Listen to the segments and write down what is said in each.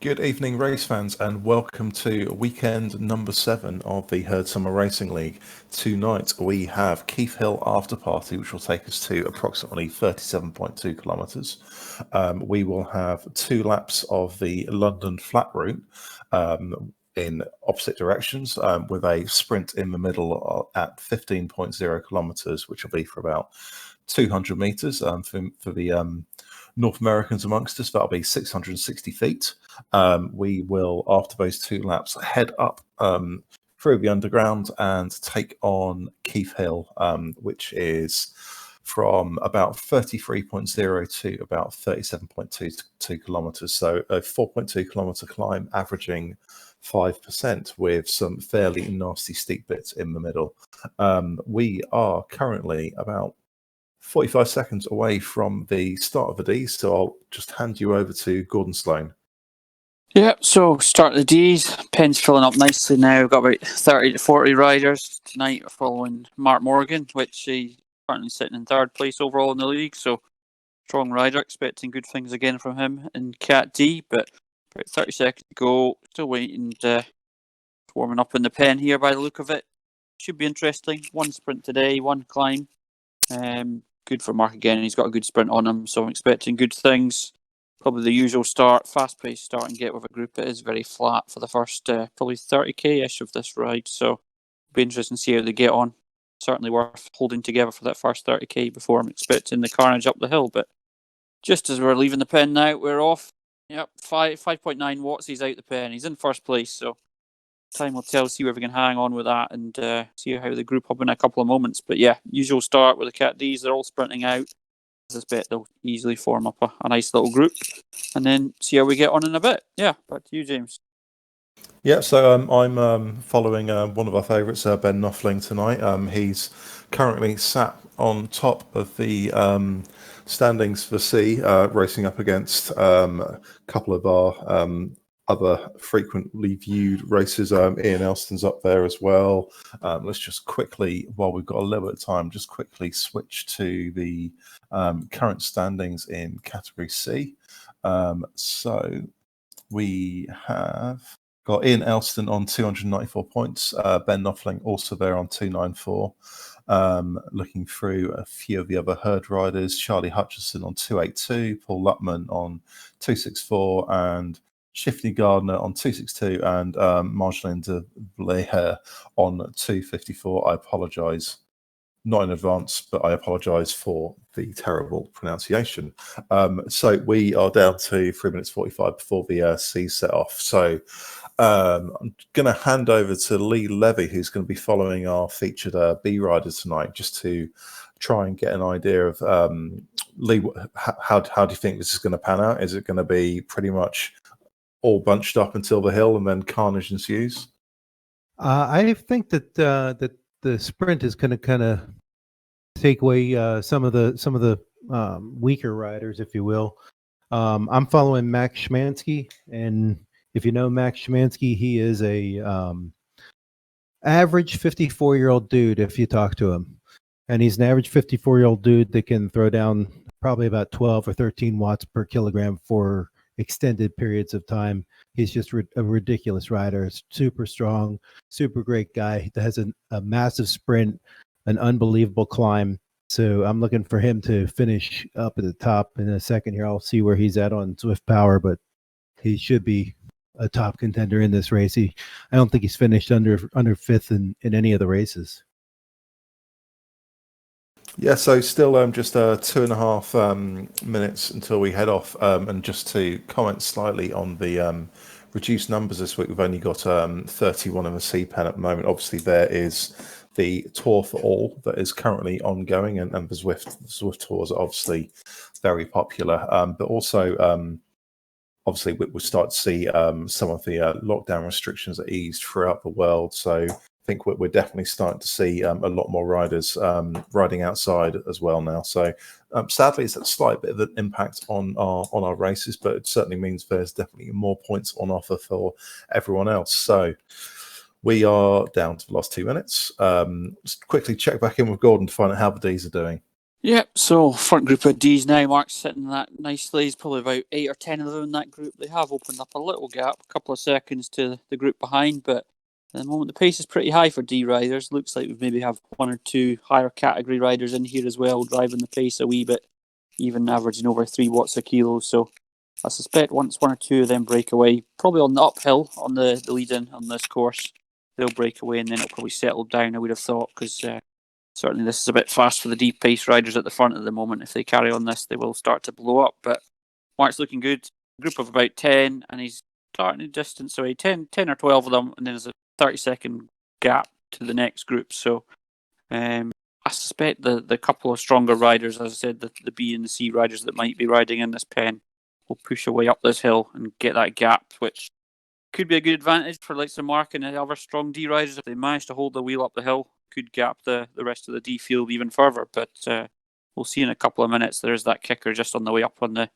Good evening, race fans, and welcome to weekend number 7 of the Herd Summer Racing League. Tonight we have Keith Hill After Party, which will take us to approximately 37.2 kilometres. We will have 2 laps of the London Flat Route in opposite directions, with a sprint in the middle at 15.0 kilometres, which will be for about 200 metres for the North Americans amongst us. That'll be 660 feet. We will, after those 2 laps, head up through the underground and take on Keith Hill, which is from about 33.0 to about 37.2 kilometres. So a 4.2 kilometre climb, averaging 5%, with some fairly nasty steep bits in the middle. We are currently about 45 seconds away from the start of the D, so I'll just hand you over to Gordon Sloan. Yeah, so start the Ds. Pen's filling up nicely now. We've got about 30 to 40 riders tonight following Mark Morgan, which he's currently sitting in 3rd place overall in the league. So strong rider, expecting good things again from him in Cat D. But about 30 seconds to go. Still waiting, warming up in the Pen here by the look of it. Should be interesting. 1 sprint today, 1 climb. Good for Mark again. He's got a good sprint on him, so I'm expecting good things. Probably the usual start, fast-paced start and get with a group. It is very flat for the first probably 30k-ish of this ride, so it'll be interesting to see how they get on. Certainly worth holding together for that first 30k before I'm expecting the carnage up the hill. But just as we're leaving the Pen now, we're off. Yep, 5.9 watts. He's out the Pen. He's in 1st place, so time will tell, see where we can hang on with that and see how they group up in a couple of moments. But yeah, usual start with the Cat Ds. They're all sprinting out. I suspect they'll easily form up a nice little group and then see how we get on in a bit. Yeah, back to you, James. Yeah, so I'm following one of our favourites, Ben Knopfling, tonight. He's currently sat on top of the standings for C, racing up against a couple of our other frequently viewed races. Ian Elston's up there as well. Let's just quickly, while we've got a little bit of time, just quickly switch to the current standings in Category C. So we have got Ian Elston on 294 points. Ben Knopfling also there on 294. Looking through a few of the other herd riders, Charlie Hutchison on 282, Paul Lutman on 264, and Shifty Gardner on 262, and Marjolaine de Vleher on 254. I apologise, not in advance, but I apologise for the terrible pronunciation. So we are down to 3 minutes 45 before the C set off. So I'm going to hand over to Lee Levy, who's going to be following our featured B rider tonight, just to try and get an idea of Lee. How do you think this is going to pan out? Is it going to be pretty much all bunched up until the hill and then carnage ensues? I think that that the sprint is going to kind of take away some of the weaker riders, if you will. I'm following Max Schmansky, and if you know Max Schmansky, he is a average 54-year-old dude if you talk to him. And he's an average 54-year-old dude that can throw down probably about 12 or 13 watts per kilogram for extended periods of time. He's just a ridiculous rider, super strong, super great guy that has a massive sprint, an unbelievable climb. So I'm looking for him to finish up at the top in a second here. I'll see where he's at on Swift Power, but he should be a top contender in this race. I don't think he's finished under 5th in any of the races. Yeah, so still just 2.5 minutes until we head off. And just to comment slightly on the reduced numbers this week, we've only got 31 in the C Pen at the moment. Obviously, there is the Tour for All that is currently ongoing, and the Zwift Tours are obviously very popular. But also, obviously, we'll start to see some of the lockdown restrictions are eased throughout the world. So I think we're definitely starting to see a lot more riders riding outside as well now. So sadly, it's a slight bit of an impact on our races, but it certainly means there's definitely more points on offer for everyone else. So we are down to the last 2 minutes. Just quickly check back in with Gordon to find out how the Ds are doing. Yep, so front group of D's now. Mark's sitting that nicely. He's probably about 8 or 10 of them in that group. They have opened up a little gap, a couple of seconds to the group behind, but at the moment the pace is pretty high for D riders. Looks like we maybe have one or two higher category riders in here as well, driving the pace a wee bit, even averaging over 3 watts a kilo. So I suspect once one or two of them break away, probably on the uphill on the lead in on this course, they'll break away and then it'll probably settle down, I would have thought, because certainly this is a bit fast for the deep pace riders at the front at the moment. If they carry on this, they will start to blow up. But Mark's looking good. Group of about 10, and he's starting to distance away 10 or 12 of them, and then there's a 30-second gap to the next group. So I suspect the couple of stronger riders, as I said, the B and the C riders that might be riding in this pen, will push away up this hill and get that gap, which could be a good advantage for like some Mark and the other strong D riders if they manage to hold the wheel up the hill. Could gap the rest of the D field even further, but we'll see in a couple of minutes. There's that kicker just on the way up on the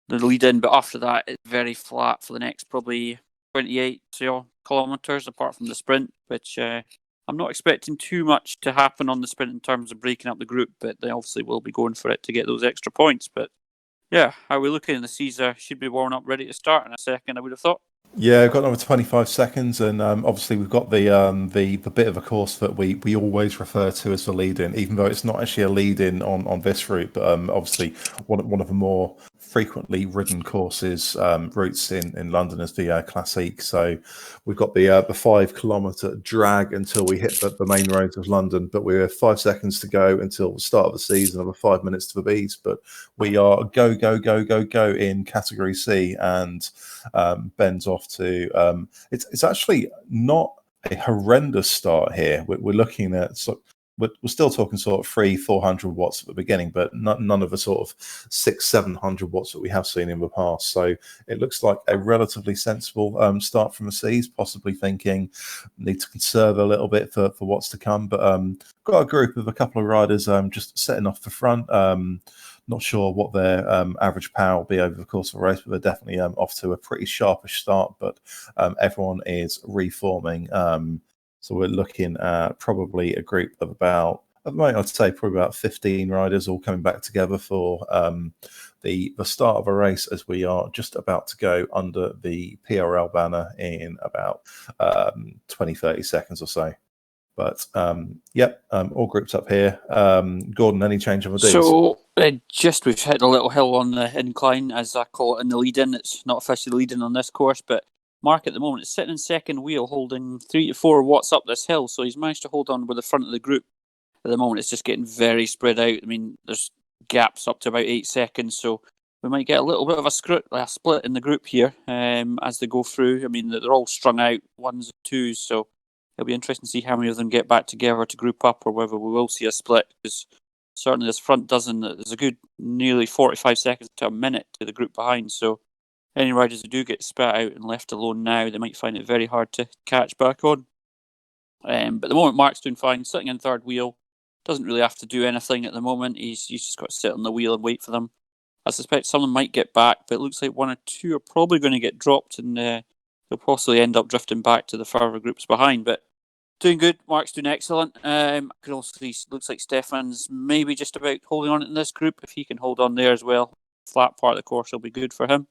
lead in, but after that it's very flat for the next probably 28 kilometres apart from the sprint, which I'm not expecting too much to happen on the sprint in terms of breaking up the group, but they obviously will be going for it to get those extra points. But yeah, how are we looking? The Caesar should be worn up ready to start in a second, I would have thought. Yeah, I've got another 25 seconds, and obviously we've got the bit of a course that we always refer to as the lead-in, even though it's not actually a lead-in on this route, but obviously one of the more frequently ridden courses routes in London is the Classique. So we've got the 5 kilometre drag until we hit the main roads of London, but we're 5 seconds to go until the start of the season, another 5 minutes to the bees. But we are go in Category C, and Ben's off to it's actually not a horrendous start here. We're looking at we're still talking sort of 300-400 watts at the beginning, but none of the sort of 600-700 watts that we have seen in the past. So it looks like a relatively sensible start from the C's, possibly thinking need to conserve a little bit for what's to come. But got a group of a couple of riders just setting off the front. Not sure what their average power will be over the course of the race, but they're definitely off to a pretty sharpish start. But everyone is reforming. So we're looking at probably a group of about, at the moment, I'd say probably about 15 riders all coming back together for the start of a race, as we are just about to go under the PRL banner in about 20-30 seconds or so. But all groups up here. Gordon, any change on the D's? So we've hit a little hill on the incline, as I call it, in the lead-in. It's not officially lead-in on this course, but Mark at the moment is sitting in second wheel, holding 3 to 4 watts up this hill. So he's managed to hold on with the front of the group. At the moment, it's just getting very spread out. I mean, there's gaps up to about 8 seconds, so we might get a little bit of a split in the group here as they go through. I mean, they're all strung out, 1s and 2s, so it'll be interesting to see how many of them get back together to group up, or whether we will see a split, because certainly this front dozen, there's a good nearly 45 seconds to a minute to the group behind, so any riders who do get spat out and left alone now, they might find it very hard to catch back on. But at the moment, Mark's doing fine, sitting in third wheel. Doesn't really have to do anything at the moment. He's just got to sit on the wheel and wait for them. I suspect some of them might get back, but it looks like 1 or 2 are probably going to get dropped, and they'll possibly end up drifting back to the further groups behind. But doing good. Mark's doing excellent. I can also see, looks like Stefan's maybe just about holding on in this group. If he can hold on there as well, flat part of the course will be good for him.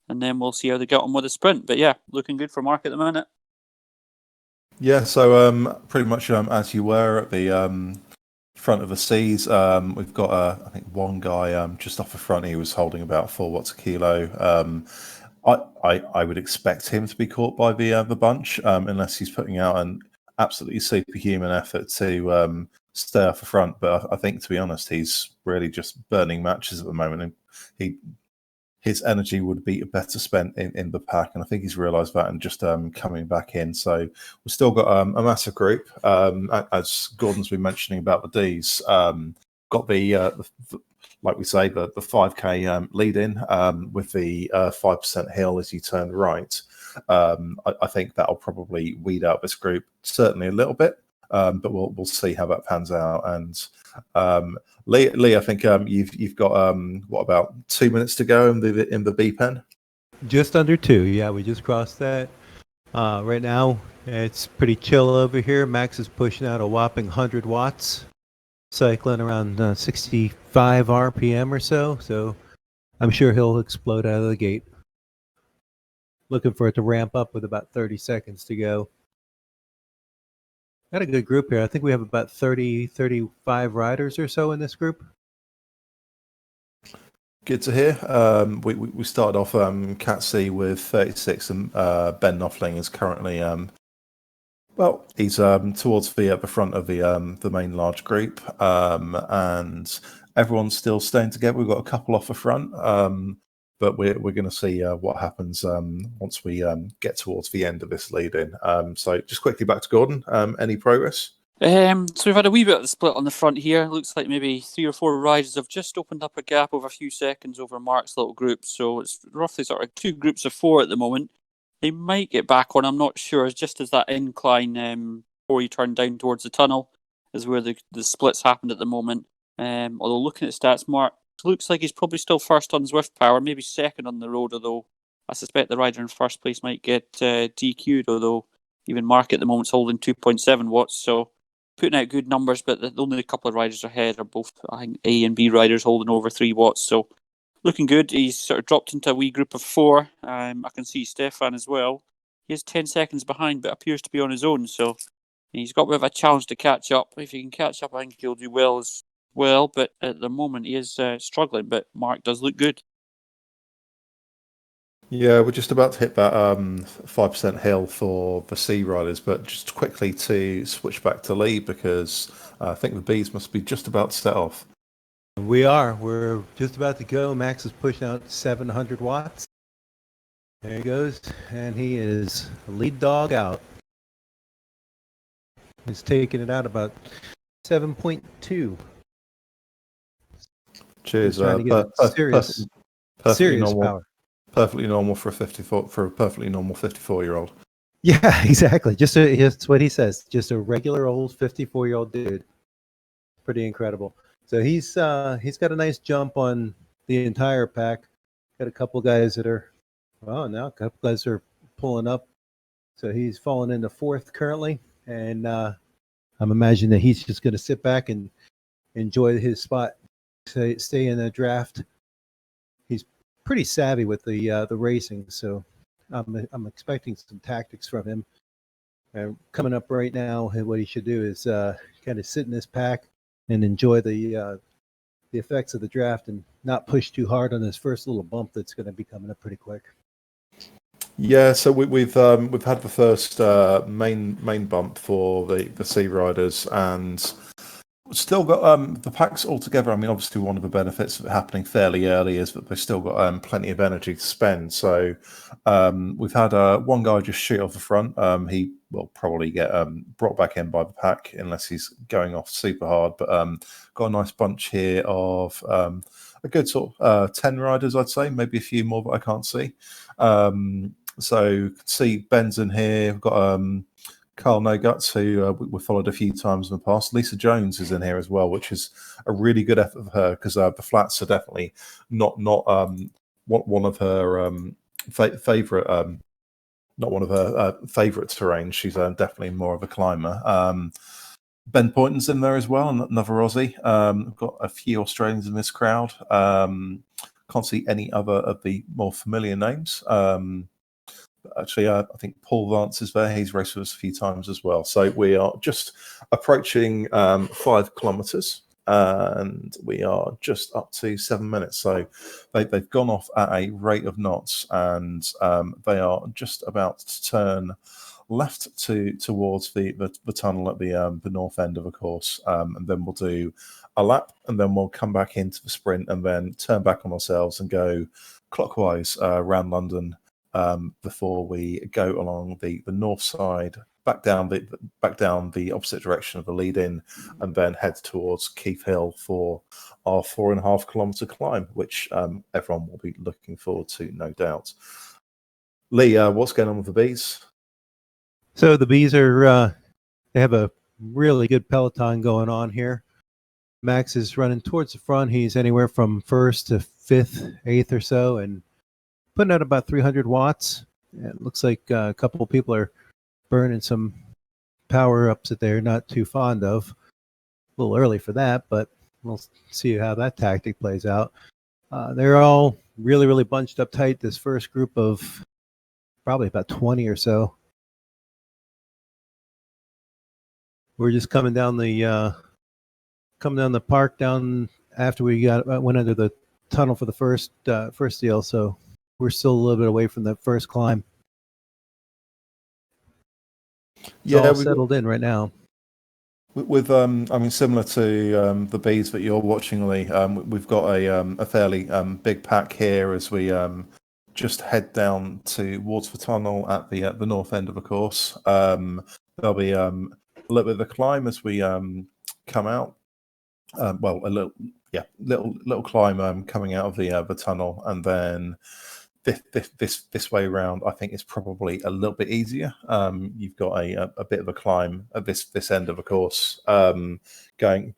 And then we'll see how they get on with the sprint. But yeah, looking good for Mark at the minute. Yeah, so pretty much as you were at the front of the C's, we've got I think one guy just off the front. He was holding about 4 watts a kilo. I would expect him to be caught by the bunch unless he's putting out an absolutely superhuman effort to stay off the front. But I think, to be honest, he's really just burning matches at the moment, and his energy would be better spent in the pack, and I think he's realised that and just coming back in. So we've still got a massive group, as Gordon's been mentioning about the D's. Got the like we say, the 5K lead in with the 5% hill as you turn right. I think that'll probably weed out this group certainly a little bit, but we'll see how that pans out. And Lee, I think you've got what, about 2 minutes to go in the B pen? Just under 2. Yeah, we just crossed that. Right now, it's pretty chill over here. Max is pushing out a whopping 100 watts. cycling around 65 RPM or so. So I'm sure he'll explode out of the gate. Looking for it to ramp up with about 30 seconds to go. Got a good group here. I think we have about 30, 35 riders or so in this group. Good to hear. We started off Cat C with 36, and Ben Knopfling is currently he's towards the front of the main large group, and everyone's still staying together. We've got a couple off the front, but we're going to see what happens once we get towards the end of this lead-in. So just quickly back to Gordon. Any progress? So we've had a wee bit of the split on the front here. Looks like maybe 3 or 4 riders have just opened up a gap over a few seconds over Mark's little group. So it's roughly sort of 2 groups of 4 at the moment. They might get back on, I'm not sure. It's just as that incline before you turn down towards the tunnel is where the splits happened at the moment. Although looking at stats, Mark looks like he's probably still first on Zwift Power, maybe second on the road, although I suspect the rider in first place might get DQ'd, although even Mark at the moment's holding 2.7 watts, so putting out good numbers, but the only couple of riders ahead are both, I think, A and B riders holding over 3 watts, so looking good. He's sort of dropped into a wee group of 4. I can see Stefan as well. He is 10 seconds behind, but appears to be on his own, so he's got a bit of a challenge to catch up. If he can catch up, I think he'll do well as well, but at the moment he is struggling, but Mark does look good. Yeah, we're just about to hit that 5% hill for the C riders, but just quickly to switch back to Lee, because I think the Bs must be just about to set off. We are. We're just about to go. Max is pushing out 700 watts. There he goes. And he is lead dog out. He's taking it out about 7.2. Cheers. Trying to get serious normal, power. Perfectly normal for a 54-year-old. Yeah, exactly. That's what he says. Just a regular old 54-year-old dude. Pretty incredible. So he's got a nice jump on the entire pack. Got a couple guys that are, now a couple guys are pulling up. So he's fallen into 4th currently, and I'm imagining that he's just going to sit back and enjoy his spot, stay in the draft. He's pretty savvy with the racing, so I'm expecting some tactics from him. Coming up right now, what he should do is kind of sit in this pack and enjoy the effects of the draft and not push too hard on this first little bump that's going to be coming up pretty quick. Yeah, so we've had the first main bump for the C riders, and still got the packs all together. I mean, obviously one of the benefits of it happening fairly early is that they've still got plenty of energy to spend. So we've had one guy just shoot off the front. He will probably get brought back in by the pack unless he's going off super hard. But got a nice bunch here of a good sort of 10 riders, I'd say, maybe a few more that I can't see. So you can see Ben's in here. We've got Carl No Guts, who we followed a few times in the past. Lisa Jones is in here as well, which is a really good effort for her, because the flats are definitely not one of her favorite terrains. She's definitely more of a climber. Ben Poynton's in there as well, another Aussie. We've got a few Australians in this crowd. Can't see any other of the more familiar names. Actually, I think Paul Vance is there. He's raced with us a few times as well. So we are just approaching 5 kilometres, and we are just up to 7 minutes. So they've gone off at a rate of knots, and they are just about to turn left towards the tunnel at the north end of the course, and then we'll do a lap, and then we'll come back into the sprint, and then turn back on ourselves and go clockwise around London. Before we go along the north side, back down the opposite direction of the lead-in, and then head towards Keith Hill for our 4.5 kilometre climb, which everyone will be looking forward to, no doubt. Lee, what's going on with the bees? So the bees are they have a really good peloton going on here. Max is running towards the front. He's anywhere from 1st to 5th, 8th or so, and putting out about 300 watts. It looks like a couple of people are burning some power ups that they're not too fond of. little early for that, but we'll see how that tactic plays out. They're all really, really bunched up tight. This first group of probably about 20 or so. We're just coming down the park down after we went under the tunnel for the first deal, so we're still a little bit away from the first climb. It's all settled in right now. With I mean, similar to the bees that you're watching, Lee, we've got a fairly big pack here as we just head down towards the tunnel at the north end of the course. There'll be a little bit of a climb as we come out. Well, a little climb coming out of the tunnel, and then this way around, I think it's probably a little bit easier. You've got a bit of a climb at this end of the course, going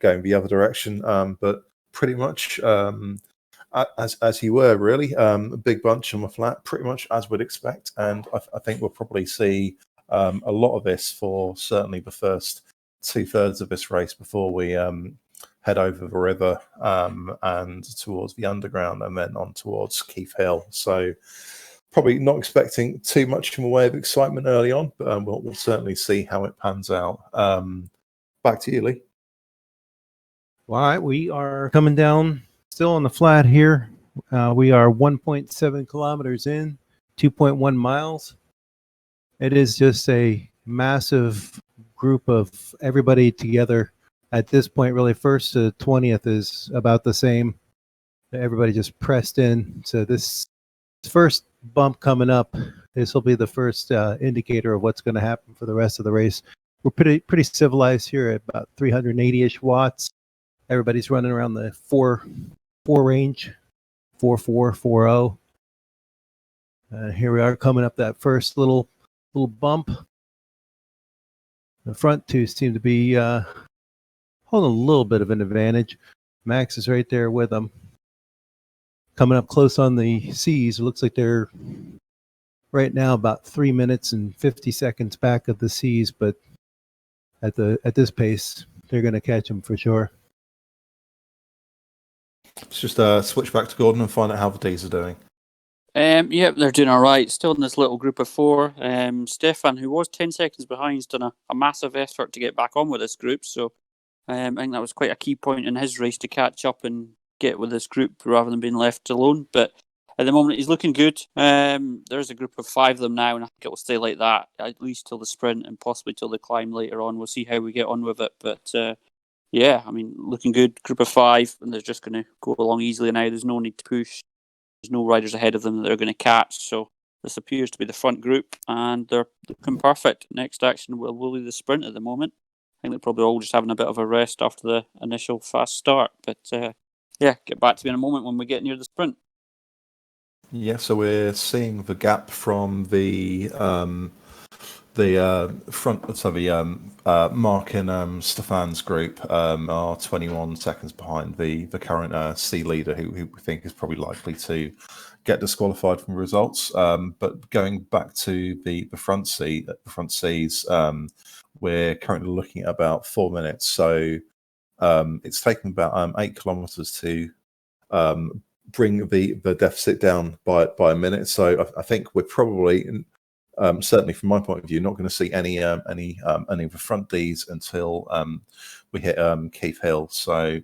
the other direction, but pretty much as you were really, a big bunch on the flat, pretty much as we'd expect, and I think we'll probably see a lot of this for certainly the first 2/3 of this race before we head over the river and towards the underground and then on towards Keith Hill. So probably not expecting too much in the way of excitement early on, but we'll certainly see how it pans out. Back to you, Lee. All right, we are coming down still on the flat here. We are 1.7 kilometers in, 2.1 miles. It is just a massive group of everybody together. At this point, really, 1st to 20th is about the same. Everybody just pressed in. So this first bump coming up, this will be the first indicator of what's going to happen for the rest of the race. We're pretty civilized here at about 380-ish watts. Everybody's running around the 4 range, 4.4, 4.0. Here we are coming up that first little bump. The front two seem to be holding a little bit of an advantage. Max is right there with them. Coming up close on the C's. It looks like they're right now about 3 minutes and 50 seconds back of the C's, but at this pace, they're going to catch them for sure. Let's just switch back to Gordon and find out how the D's are doing. Yep, they're doing all right. Still in this little group of 4. Stefan, who was 10 seconds behind, has done a massive effort to get back on with this group. So I think that was quite a key point in his race to catch up and get with this group rather than being left alone. But at the moment, he's looking good. There's a group of 5 of them now, and I think it will stay like that at least till the sprint and possibly till the climb later on. We'll see how we get on with it. But yeah, I mean, looking good. Group of 5, and they're just going to go along easily now. There's no need to push. There's no riders ahead of them that they're going to catch. So this appears to be the front group, and they're looking perfect. Next action will be the sprint at the moment. I think they're probably all just having a bit of a rest after the initial fast start. But yeah, get back to me in a moment when we get near the sprint. Yeah, so we're seeing the gap from the front, so the Mark and Stefan's group are 21 seconds behind the current C leader, who we think is probably likely to get disqualified from results. But going back to the front C's, we're currently looking at about 4 minutes. So it's taken about 8 kilometers to bring the deficit down by a minute. So I think we're probably, certainly from my point of view, not going to see any of the front D's until we hit Keith Hill. So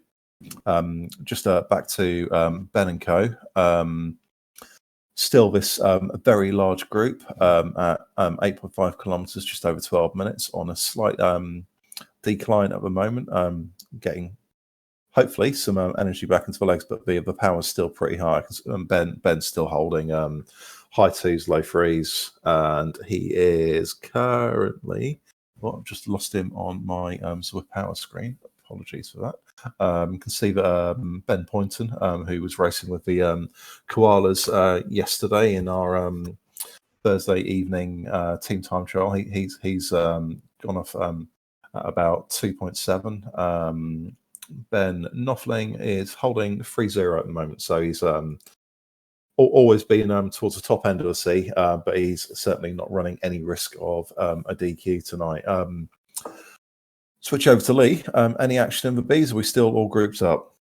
just back to Ben and Co. Still this very large group at 8.5 kilometers, just over 12 minutes on a slight decline at the moment, getting hopefully some energy back into the legs, but the power's still pretty high because Ben's still holding high 2s, low 3s, and he is currently, well, I've just lost him on my Zwift Power screen. Apologies for that. You can see that Ben Poynton, who was racing with the Koalas yesterday in our Thursday evening team time trial, he's gone off at about 2.7. Ben Knopfling is holding 3.0 at the moment, so he's always been towards the top end of the C, but he's certainly not running any risk of a DQ tonight. Switch over to Lee. Any action in the Bs? Are we still all grouped up?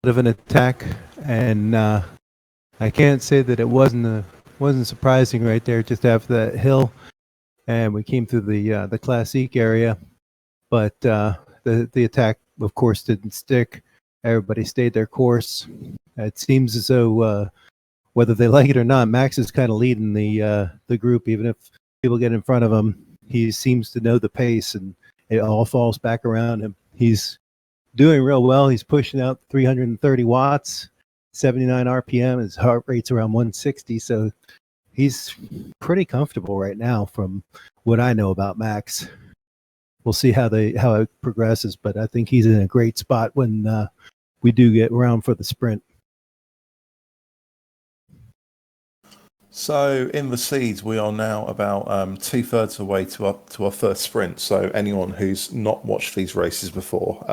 Bit of an attack, and I can't say that it wasn't surprising right there just after that hill, and we came through the Classique area, but the attack, of course, didn't stick. Everybody stayed their course. It seems as though whether they like it or not, Max is kind of leading the group. Even if people get in front of him, he seems to know the pace, and it all falls back around him. He's doing real well. He's pushing out 330 watts, 79 RPM. His heart rate's around 160, so he's pretty comfortable right now from what I know about Max. We'll see how it progresses, but I think he's in a great spot when we do get around for the sprint. So in the seeds, we are now about 2/3 of the way to our first sprint. So anyone who's not watched these races before,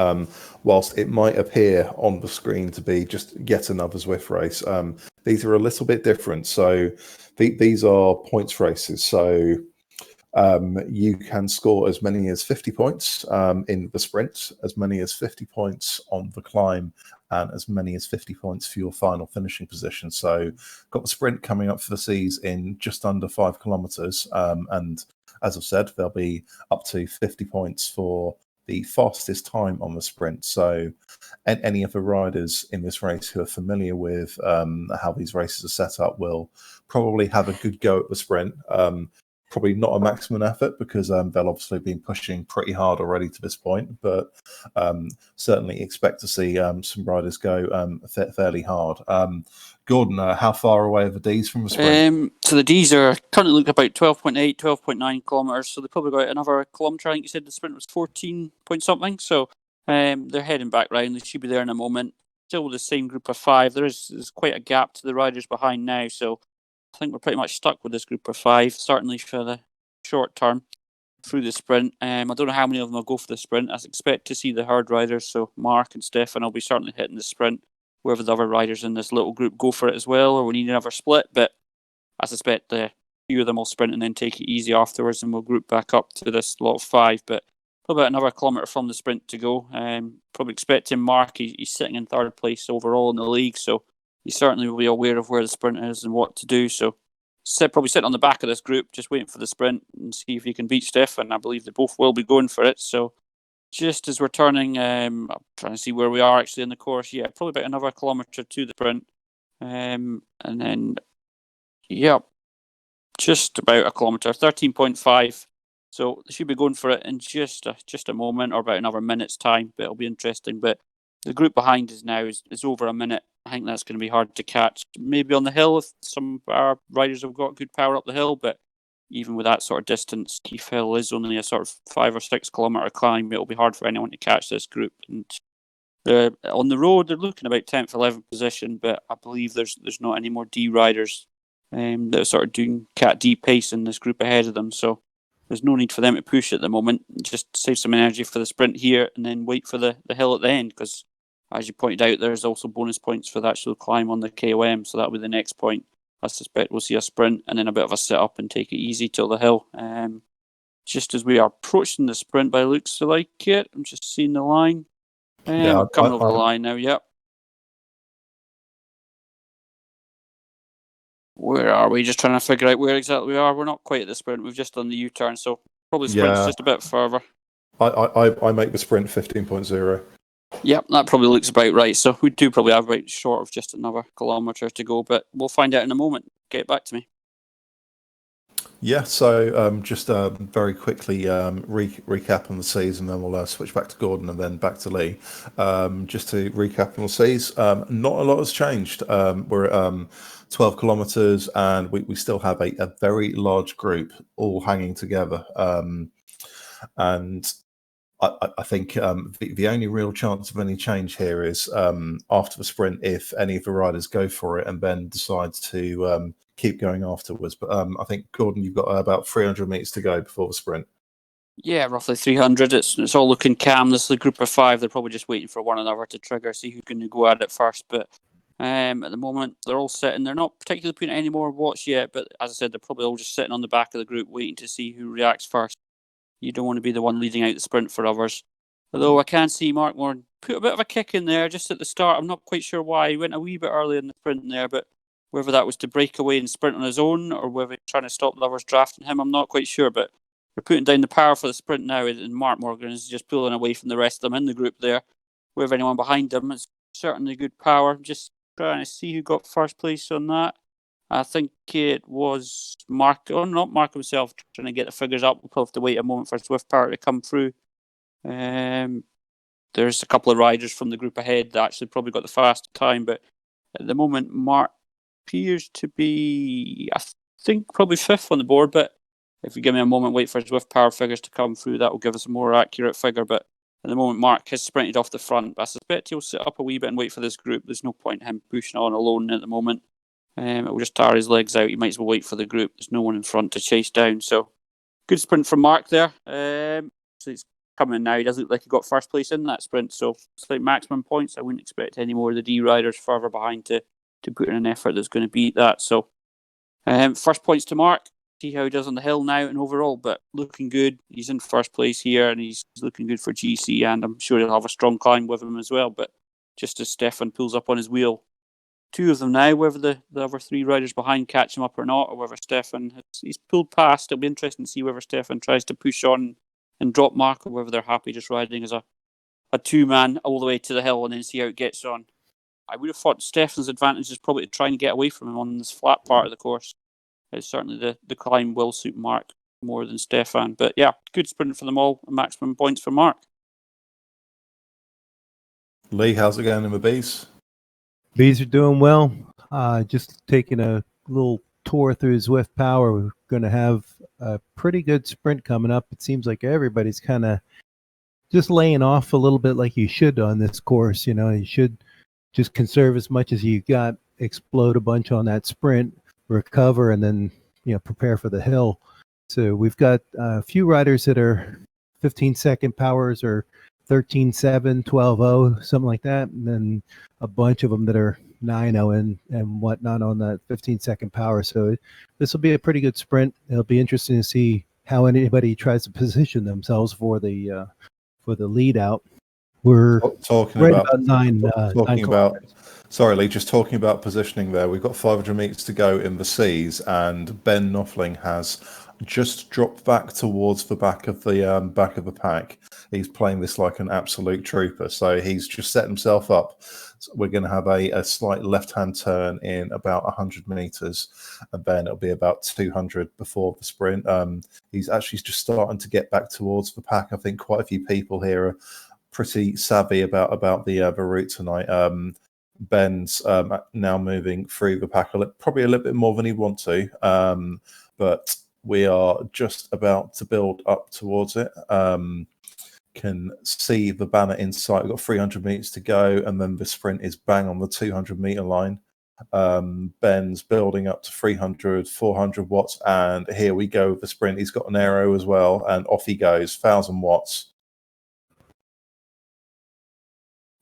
whilst it might appear on the screen to be just yet another Zwift race, these are a little bit different. So these are points races. So you can score as many as 50 points in the sprint, as many as 50 points on the climb, and as many as 50 points for your final finishing position. So got the sprint coming up for the seas in just under 5 kilometers. And as I've said, there'll be up to 50 points for the fastest time on the sprint. So any of the riders in this race who are familiar with how these races are set up will probably have a good go at the sprint. Probably not a maximum effort because they'll obviously been pushing pretty hard already to this point, but certainly expect to see some riders go fairly hard. Gordon, how far away are the Ds from the sprint? So the Ds are currently looking about 12.8, 12.9 kilometers. So they probably got another kilometer. I think you said the sprint was 14 point something. So they're heading back round. They should be there in a moment. Still the same group of 5. There's quite a gap to the riders behind now. So I think we're pretty much stuck with this group of 5, certainly for the short term through the sprint. I don't know how many of them will go for the sprint. I expect to see the herd riders, so Mark and Stefan will be certainly hitting the sprint. Whoever the other riders in this little group go for it as well, or we need another split. But I suspect a few of them will sprint and then take it easy afterwards, and we'll group back up to this lot of 5. But probably about another kilometre from the sprint to go. Probably expecting Mark. He's sitting in 3rd place overall in the league, so he certainly will be aware of where the sprint is and what to do. So probably sitting on the back of this group, just waiting for the sprint and see if he can beat Stefan. I believe they both will be going for it. So just as we're turning, I'm trying to see where we are actually in the course. Yeah, probably about another kilometre to the sprint. And then, yeah, just about a kilometre, 13.5. So they should be going for it in just a moment or about another minute's time. But it'll be interesting. But the group behind us now is over a minute. I think that's going to be hard to catch. Maybe on the hill if some of our riders have got good power up the hill, but even with that sort of distance, Keith Hill is only a sort of 5 or 6 kilometre climb. It'll be hard for anyone to catch this group. And on the road, they're looking about 10th, 11th position, but I believe there's not any more D riders that are sort of doing Cat D pace in this group ahead of them. So there's no need for them to push at the moment. Just save some energy for the sprint here and then wait for the hill at the end, because as you pointed out, there's also bonus points for the actual climb on the KOM, so that'll be the next point. I suspect we'll see a sprint and then a bit of a sit-up and take it easy till the hill. Just as we are approaching the sprint by looks like it, I'm just seeing the line. We're coming over the line now, yep. Where are we? Just trying to figure out where exactly we are. We're not quite at the sprint. We've just done the U-turn, so probably sprint's just a bit further. I make the sprint 15.0. Yep, that probably looks about right. So we do probably have about short of just another kilometre to go, but we'll find out in a moment. Get back to me. Yeah, so just very quickly recap on the seas, and then we'll switch back to Gordon and then back to Lee. Just to recap on the seas, not a lot has changed. We're at 12 kilometres, and we still have a very large group all hanging together. And I think the only real chance of any change here is after the sprint, if any of the riders go for it and then decides to keep going afterwards. But I think, Gordon, you've got about 300 metres to go before the sprint. Yeah, roughly 300. It's all looking calm. This is a group of 5. They're probably just waiting for one another to trigger, see who can go at it first. But at the moment, they're all sitting. They're not particularly putting any more watch yet, but as I said, they're probably all just sitting on the back of the group waiting to see who reacts first. You don't want to be the one leading out the sprint for others. Although I can see Mark Moore put a bit of a kick in there just at the start. I'm not quite sure why. He went a wee bit early in the sprint there, but whether that was to break away and sprint on his own or whether he's trying to stop the others drafting him, I'm not quite sure. But we're putting down the power for the sprint now, and Mark Morgan is just pulling away from the rest of them in the group there. With anyone behind him, it's certainly good power. Just trying to see who got first place on that. I think it was Mark, not Mark himself, trying to get the figures up. We'll probably have to wait a moment for Swift Power to come through. There's a couple of riders from the group ahead that actually probably got the fast time, but at the moment, Mark appears to be, I think, probably fifth on the board. But if you give me a moment, wait for Swift Power figures to come through, that will give us a more accurate figure. But at the moment, Mark has sprinted off the front. But I suspect he'll sit up a wee bit and wait for this group. There's no point in him pushing on alone at the moment. It will just tire his legs out. He might as well wait for the group. There's no one in front to chase down. So good sprint from Mark there. So he's coming now. He doesn't look like he got first place in that sprint. So it's like maximum points. I wouldn't expect any more of the D riders further behind to put in an effort that's going to beat that. So first points to Mark. See how he does on the hill now and overall, but looking good. He's in first place here and he's looking good for GC, and I'm sure he'll have a strong climb with him as well. But just as Stefan pulls up on his wheel, two of them now, whether the other three riders behind catch him up or not, or whether Stefan he's pulled past. It'll be interesting to see whether Stefan tries to push on and drop Mark, or whether they're happy just riding as a two-man all the way to the hill and then see how it gets on. I would have thought Stefan's advantage is probably to try and get away from him on this flat part of the course. It's certainly the climb will suit Mark more than Stefan. But yeah, good sprint for them all. Maximum points for Mark. Lee, how's it going in the bees? Bees are doing well. Just taking a little tour through Zwift Power. We're going to have a pretty good sprint coming up. It seems like everybody's kind of just laying off a little bit like you should on this course. You know, you should just conserve as much as you got, explode a bunch on that sprint, recover, and then, you know, prepare for the hill. So we've got a few riders that are 15-second powers or 13.7, 12.0, something like that, and then a bunch of them that are 9.0 and whatnot on that 15-second power. So this will be a pretty good sprint. It'll be interesting to see how anybody tries to position themselves for the lead out. We're talking right about nine. Sorry, Lee, just talking about positioning there. We've got 500 meters to go in the C's, and Ben Knopfling has just dropped back towards the back of the pack. He's playing this like an absolute trooper, so he's just set himself up. So we're going to have a slight left-hand turn in about 100 meters, and then it'll be about 200 before the sprint. He's actually just starting to get back towards the pack. I think quite a few people here are pretty savvy about the route tonight. Ben's now moving through the pack probably a little bit more than he'd want to, but we are just about to build up towards it. Can see the banner in sight. We've got 300 meters to go, and then the sprint is bang on the 200 meter line. Ben's building up to 300, 400 watts, and here we go with the sprint. He's got an aero as well, and off he goes, 1,000 watts.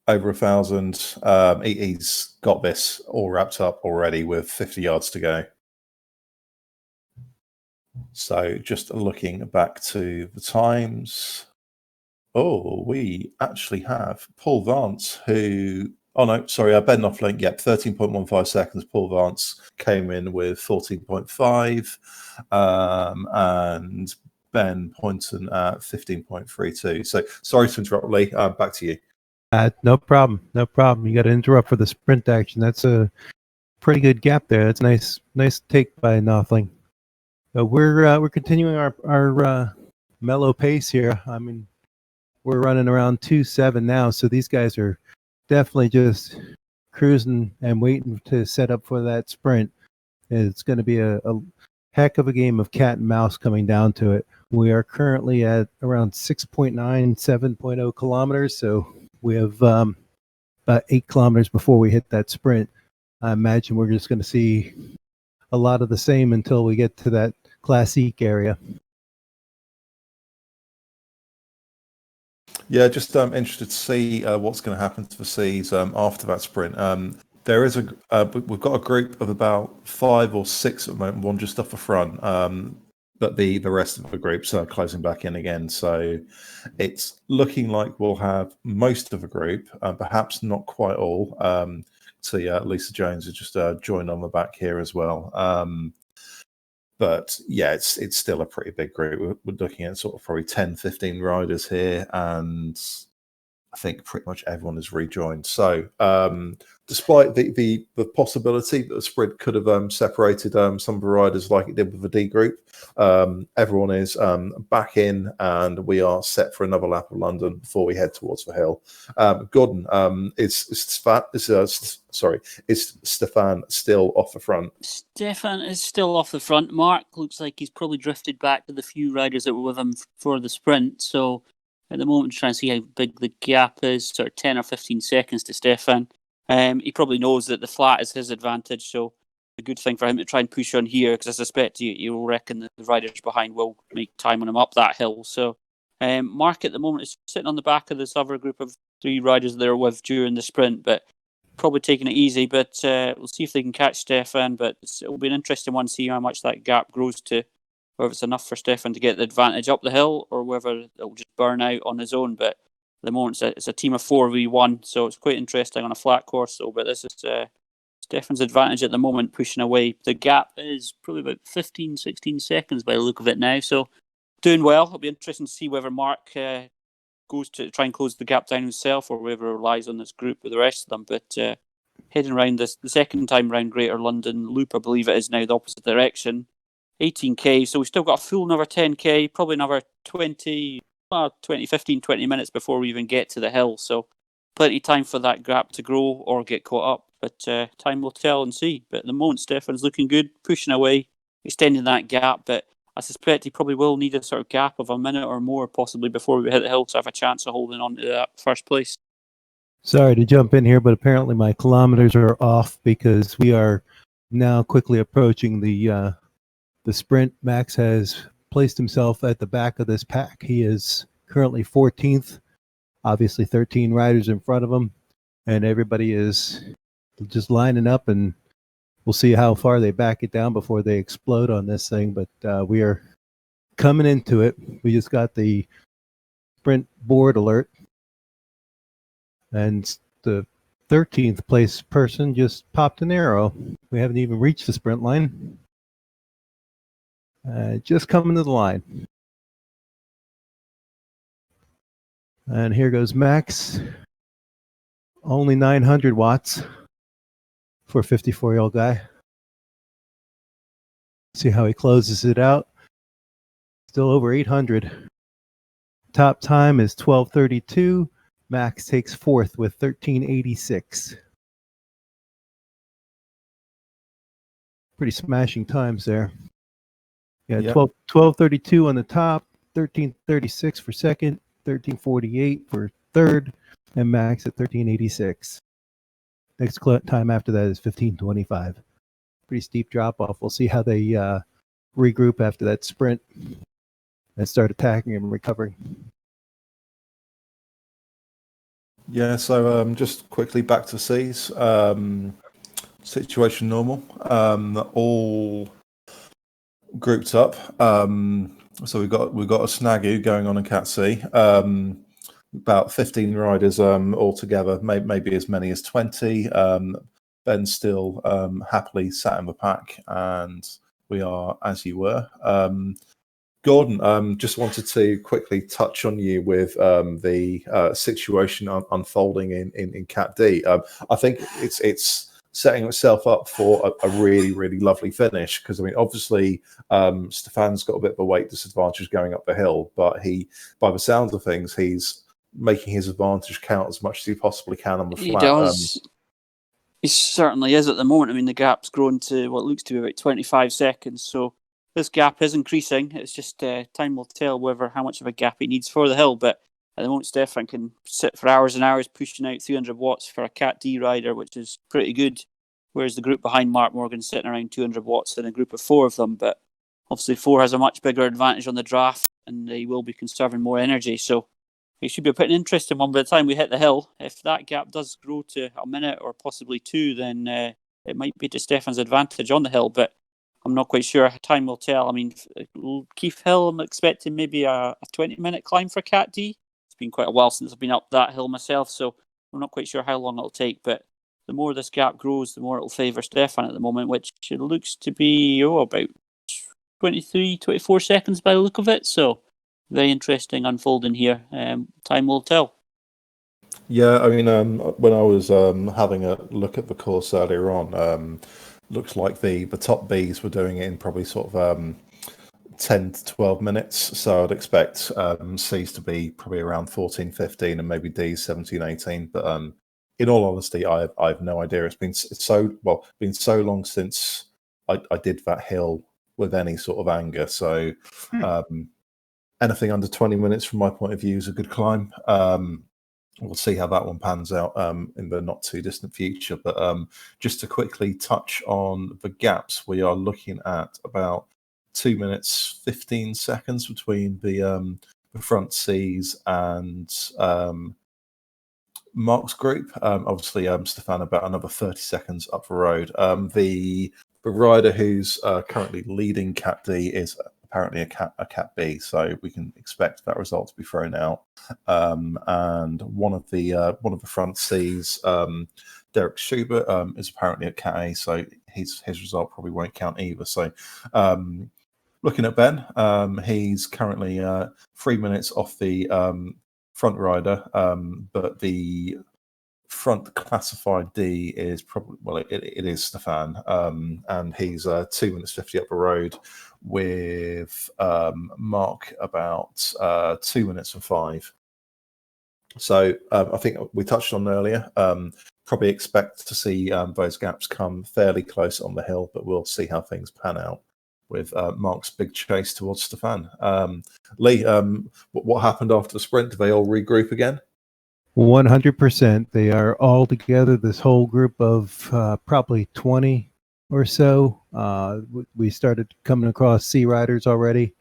Over 1,000. He's got this all wrapped up already with 50 yards to go. So just looking back to the times. Oh, we actually have Paul Vance, who... Oh, no, sorry, Ben Knopfling. Yep, 13.15 seconds. Paul Vance came in with 14.5. And Ben Poynton at 15.32. So sorry to interrupt, Lee. Back to you. No problem. No problem. You got to interrupt for the sprint action. That's a pretty good gap there. That's nice take by Knopfling. We're continuing our mellow pace here. I mean, we're running around 2.7 now, so these guys are definitely just cruising and waiting to set up for that sprint. It's going to be a heck of a game of cat and mouse coming down to it. We are currently at around 6.9, 7.0 kilometers, so we have about 8 kilometers before we hit that sprint. I imagine we're just going to see a lot of the same until we get to that Classique area. Yeah, just interested to see what's going to happen to the C's after that sprint. There is we've got a group of about 5 or 6 at the moment, one just off the front. but the rest of the groups are closing back in again. So it's looking like we'll have most of the group, perhaps not quite all. So yeah, Lisa Jones has just joined on the back here as well. But yeah, it's still a pretty big group. We're looking at sort of probably 10, 15 riders here, and I think pretty much everyone has rejoined. So despite the possibility that the sprint could have separated some of the riders like it did with the D group, everyone is back in, and we are set for another lap of London before we head towards the hill. Gordon, is Stefan still off the front? Stefan is still off the front. Mark looks like he's probably drifted back to the few riders that were with him for the sprint. So at the moment, trying to see how big the gap is, sort of 10 or 15 seconds to Stefan. He probably knows that the flat is his advantage, so a good thing for him to try and push on here, because I suspect you will reckon that the riders behind will make time on him up that hill. So Mark at the moment is sitting on the back of this other group of 3 riders they're with during the sprint, but probably taking it easy. But we'll see if they can catch Stefan, but it'll be an interesting one to see how much that gap grows to, whether it's enough for Stefan to get the advantage up the hill or whether it'll just burn out on his own. But at the moment, it's a team of 4v1, so it's quite interesting on a flat course. So, but this is Stefan's advantage at the moment, pushing away. The gap is probably about 15, 16 seconds by the look of it now. So, doing well. It'll be interesting to see whether Mark goes to try and close the gap down himself or whether he relies on this group with the rest of them. But heading around the second time round Greater London Loop, I believe it is now, the opposite direction. 18k, so we've still got a full another 10k, probably another 20, 15, 20 minutes before we even get to the hill. So plenty of time for that gap to grow or get caught up. But time will tell and see. But at the moment, Stefan's looking good, pushing away, extending that gap. But I suspect he probably will need a sort of gap of a minute or more possibly before we hit the hill to have a chance of holding on to that first place. Sorry to jump in here, but apparently my kilometers are off because we are now quickly approaching the sprint. Max has placed himself at the back of this pack. He is currently 14th, obviously 13 riders in front of him, and everybody is just lining up, and we'll see how far they back it down before they explode on this thing. But we are coming into it. We just got the sprint board alert, and the 13th place person just popped an arrow. We haven't even reached the sprint line. Just coming to the line. And here goes Max. Only 900 watts for a 54-year-old guy. See how he closes it out. Still over 800. Top time is 12:32. Max takes 4th with 13:86. Pretty smashing times there. Yeah, Yep. 12:32 on the top, 13:36 for second, 13:48 for third, and Max at 13:86. Next time after that is 15:25. Pretty steep drop off. We'll see how they regroup after that sprint and start attacking and recovering. Yeah, so just quickly back to C's. Situation normal. All grouped up. So we've got a snagu going on in Cat C. About 15 riders all together, maybe as many as 20. Ben's still happily sat in the pack, and we are as you were. Gordon, just wanted to quickly touch on you with the situation unfolding in Cat D. I think it's setting itself up for a really, really lovely finish, because I mean, obviously, Stefan's got a bit of a weight disadvantage going up the hill, but by the sounds of things, he's making his advantage count as much as he possibly can on the flat. He does. He certainly is at the moment. I mean, the gap's grown to what looks to be about 25 seconds, so this gap is increasing. It's just time will tell how much of a gap he needs for the hill, but at the moment, Stefan can sit for hours and hours pushing out 300 watts for a Cat D rider, which is pretty good, whereas the group behind Mark Morgan sitting around 200 watts in a group of 4 of them. But obviously 4 has a much bigger advantage on the draft, and they will be conserving more energy. So it should be a pretty interesting one by the time we hit the hill. If that gap does grow to a minute or possibly 2, then it might be to Stefan's advantage on the hill. But I'm not quite sure. Time will tell. I mean, Keith Hill, I'm expecting maybe a 20-minute climb for Cat D. It's been quite a while since I've been up that hill myself, so I'm not quite sure how long it'll take. But the more this gap grows, the more it'll favour Stefan at the moment, which looks to be about 23, 24 seconds by the look of it. So very interesting unfolding here. Time will tell. Yeah, I mean, when I was having a look at the course earlier on, looks like the top Bs were doing it in probably sort of 10 to 12 minutes. So I'd expect Cs to be probably around 14, 15, and maybe Ds 17, 18. But in all honesty, I have no idea. It's been so long since I did that hill with any sort of anger. So anything under 20 minutes from my point of view is a good climb. We'll see how that one pans out in the not too distant future. But just to quickly touch on the gaps, we are looking at about 2 minutes 15 seconds between the front Cs and Mark's group. Obviously, Stefan about another 30 seconds up the road. The rider who's currently leading Cat D is apparently a Cat B, so we can expect that result to be thrown out. And one of the front Cs, Derek Schubert, is apparently a Cat A, so his result probably won't count either. So looking at Ben, he's currently 3 minutes off the front rider, but the front classified D is probably, it is Stefan, and he's 2 minutes 50 up the road with Mark about 2 minutes and 5. So I think we touched on earlier, probably expect to see those gaps come fairly close on the hill, but we'll see how things pan out with Mark's big chase towards Stefan. Lee, what happened after the sprint? Do they all regroup again? 100%. They are all together, this whole group of probably 20 or so. We started coming across Sea Riders already.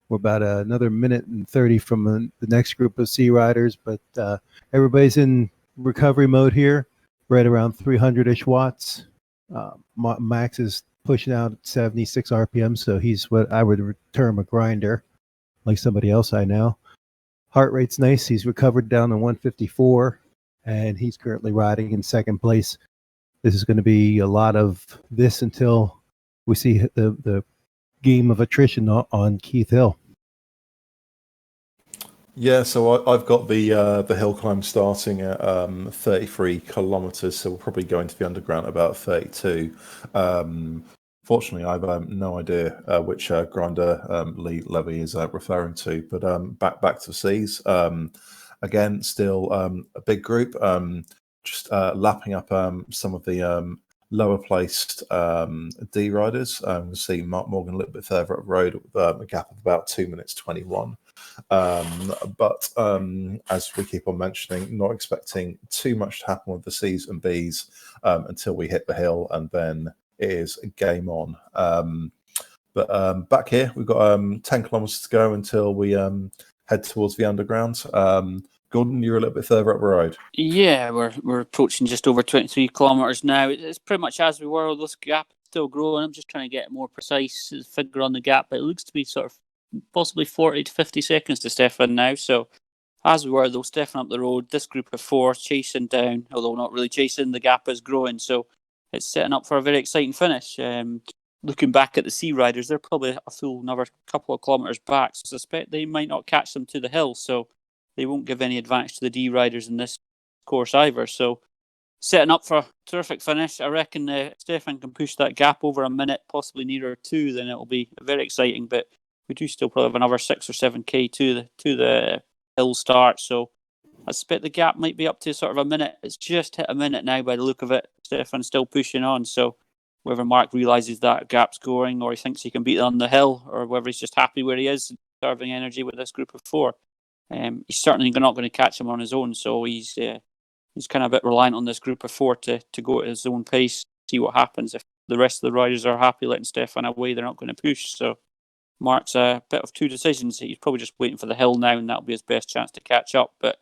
We're about another minute and 30 from the next group of Sea Riders, but everybody's in recovery mode here, right around 300-ish watts. Max is pushing out at 76 RPM, so he's what I would term a grinder, like somebody else I know. Heart rate's nice. He's recovered down to 154, and he's currently riding in second place. This is going to be a lot of this until we see the game of attrition on Keith Hill. Yeah, so I've got the hill climb starting at 33 kilometers, so we'll probably go into the underground at about 32. Fortunately, I have no idea which grinder Lee Levy is referring to, but back to C's. Again, still a big group, just lapping up some of the lower placed D riders. We'll see Mark Morgan a little bit further up the road with a gap of about 2 minutes 21. But as we keep on mentioning, not expecting too much to happen with the C's and B's until we hit the hill, and then it is game on. But back here, we've got 10 kilometers to go until we head towards the underground. Gordon, you're a little bit further up the road. Yeah, we're approaching just over 23 kilometres now. It's pretty much as we were. This gap is still growing. I'm just trying to get a more precise figure on the gap, but it looks to be sort of possibly 40 to 50 seconds to Stefan now. So as we were, though, Stefan up the road, this group of four chasing down, although not really chasing, the gap is growing. So it's setting up for a very exciting finish. Looking back at the Sea Riders, they're probably a full another couple of kilometres back. So I suspect they might not catch them to the hill. So they won't give any advantage to the D Riders in this course either. So setting up for a terrific finish. I reckon Stefan can push that gap over a minute, possibly nearer 2, then it'll be very exciting. But we do still probably have another 6 or 7k to the hill start. So I suspect the gap might be up to sort of a minute. It's just hit a minute now by the look of it. Stefan's still pushing on. So whether Mark realises that gap's going, or he thinks he can beat it on the hill, or whether he's just happy where he is, serving energy with this group of 4. He's certainly not going to catch him on his own, so he's kind of a bit reliant on this group of 4 to go at his own pace, see what happens. If the rest of the riders are happy letting Stefan away, they're not going to push. So Mark's a bit of 2 decisions. He's probably just waiting for the hill now, and that'll be his best chance to catch up. But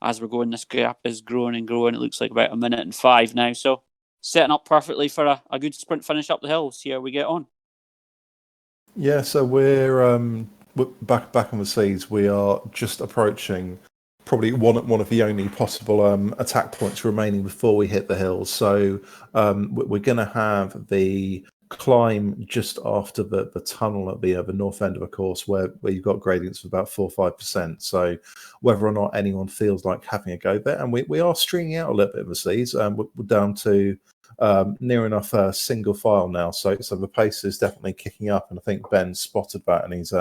as we're going, this gap is growing and growing. It looks like about 1 minute and 5 now. So setting up perfectly for a good sprint finish up the hill. See how we get on. Yeah, so we're back on the seas. We are just approaching probably one of the only possible attack points remaining before we hit the hills. So we're going to have the climb just after the tunnel at the north end of the course, where you've got gradients of about 4 or 5%. So whether or not anyone feels like having a go there, and we are stringing out a little bit of the seas. We're down to near enough single file now, so the pace is definitely kicking up, and I think Ben spotted that, and he's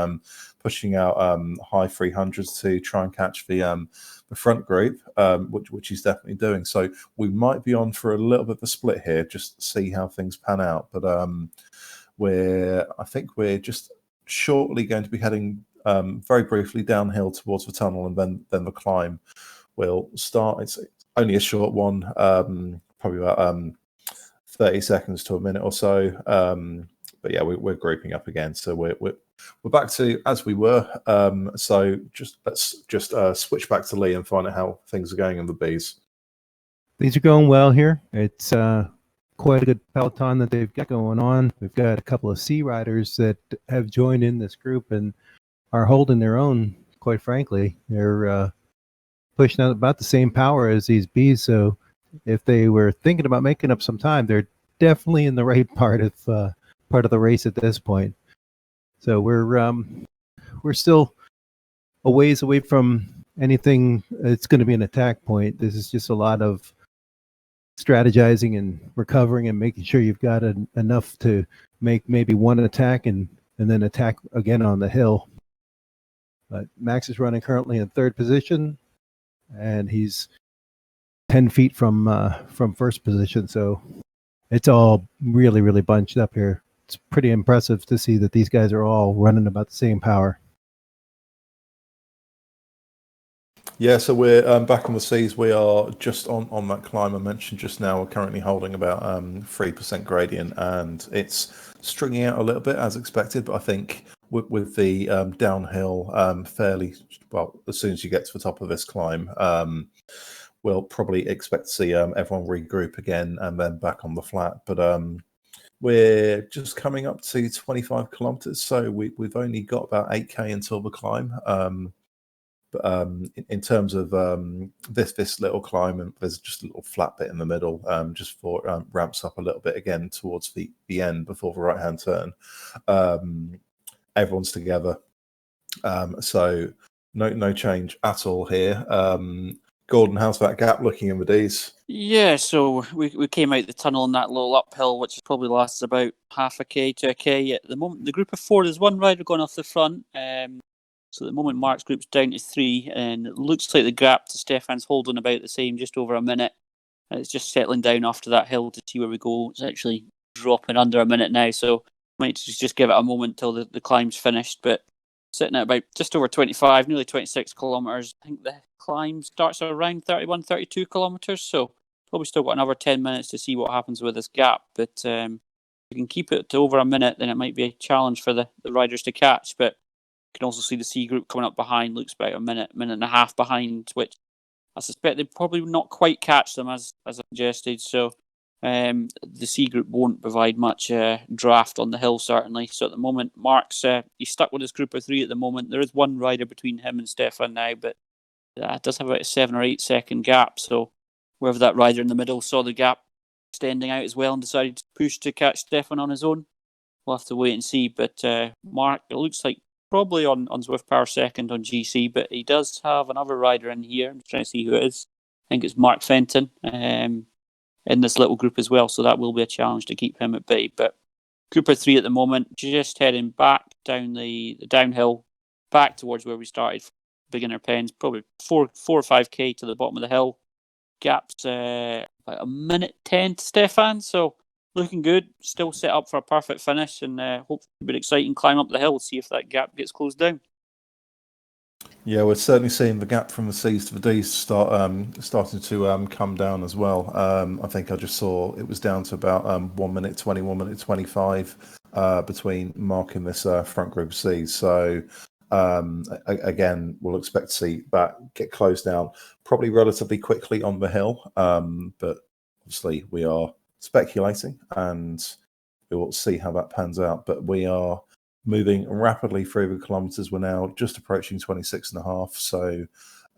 pushing out high 300s to try and catch the front group, which he's definitely doing. So we might be on for a little bit of a split here, just to see how things pan out. But I think we're just shortly going to be heading very briefly downhill towards the tunnel, and then the climb will start. It's only a short one, probably about 30 seconds to a minute or so. But yeah, we're grouping up again, so we're back to as we were. So let's switch back to Lee and find out how things are going in the bees. Things are going well here. It's quite a good peloton that they've got going on. We've got a couple of sea riders that have joined in this group and are holding their own. Quite frankly, they're pushing out about the same power as these bees. So if they were thinking about making up some time, they're definitely in the right part of the race at this point. So we're still a ways away from anything. It's going to be an attack point. This is just a lot of strategizing and recovering and making sure you've got enough to make maybe one attack and then attack again on the hill. But Max is running currently in third position, and he's 10 feet from first position. So it's all really, really bunched up here. It's pretty impressive to see that these guys are all running about the same power. Yeah, so we're back on the seas. We are just on that climb I mentioned just now. We're currently holding about 3% gradient, and it's stringing out a little bit as expected. But I think with the downhill fairly well, as soon as you get to the top of this climb, we'll probably expect to see everyone regroup again and then back on the flat. But we're just coming up to 25 kilometers, so we've only got about 8k until the climb. But in terms of this little climb, and there's just a little flat bit in the middle, just before it ramps up a little bit again towards the end before the right hand turn. Everyone's together, so no change at all here. Gordon, how's that gap looking in the D's? Yeah, so we came out the tunnel in that little uphill, which probably lasts about half a k to a k. At the moment, the group of four, there's one rider going off the front. So at the moment, Mark's group's down to 3, and it looks like the gap to Stefan's holding about the same, just over a minute. And it's just settling down after that hill to see where we go. It's actually dropping under a minute now, so might just give it a moment till the climb's finished. But sitting at about just over 25, nearly 26 kilometres. I think the climb starts around 31, 32 kilometres, so probably still got another 10 minutes to see what happens with this gap. But if we can keep it to over a minute, then it might be a challenge for the riders to catch. But you can also see the C group coming up behind, looks about a minute and a half behind, which I suspect they probably not quite catch them as I suggested. So the C group won't provide much draft on the hill, certainly. So at the moment, Mark's he's stuck with his group of 3 at the moment. There is one rider between him and Stefan now, but it does have about a 7 or 8 second gap. So whoever that rider in the middle saw the gap extending out as well and decided to push to catch Stefan on his own. We'll have to wait and see. But Mark, it looks like probably on Zwift Power second on GC, but he does have another rider in here. I'm trying to see who it is. I think it's Mark Fenton in this little group as well, so that will be a challenge to keep him at bay. But group of 3 at the moment, just heading back down the downhill, back towards where we started, beginner pens, probably 4 or 5k to the bottom of the hill. Gaps about a minute 10 to Stefan, so looking good. Still set up for a perfect finish, and hopefully it'll be exciting climb up the hill, see if that gap gets closed down. Yeah, we're certainly seeing the gap from the C's to the D's starting to come down as well. I think I just saw it was down to about 1 minute 20, 1 minute 25 between Mark and this front group C's. So again, we'll expect to see that get closed down probably relatively quickly on the hill. But obviously we are speculating, and we will see how that pans out. But we are moving rapidly through the kilometres. We're now just approaching 26.5, so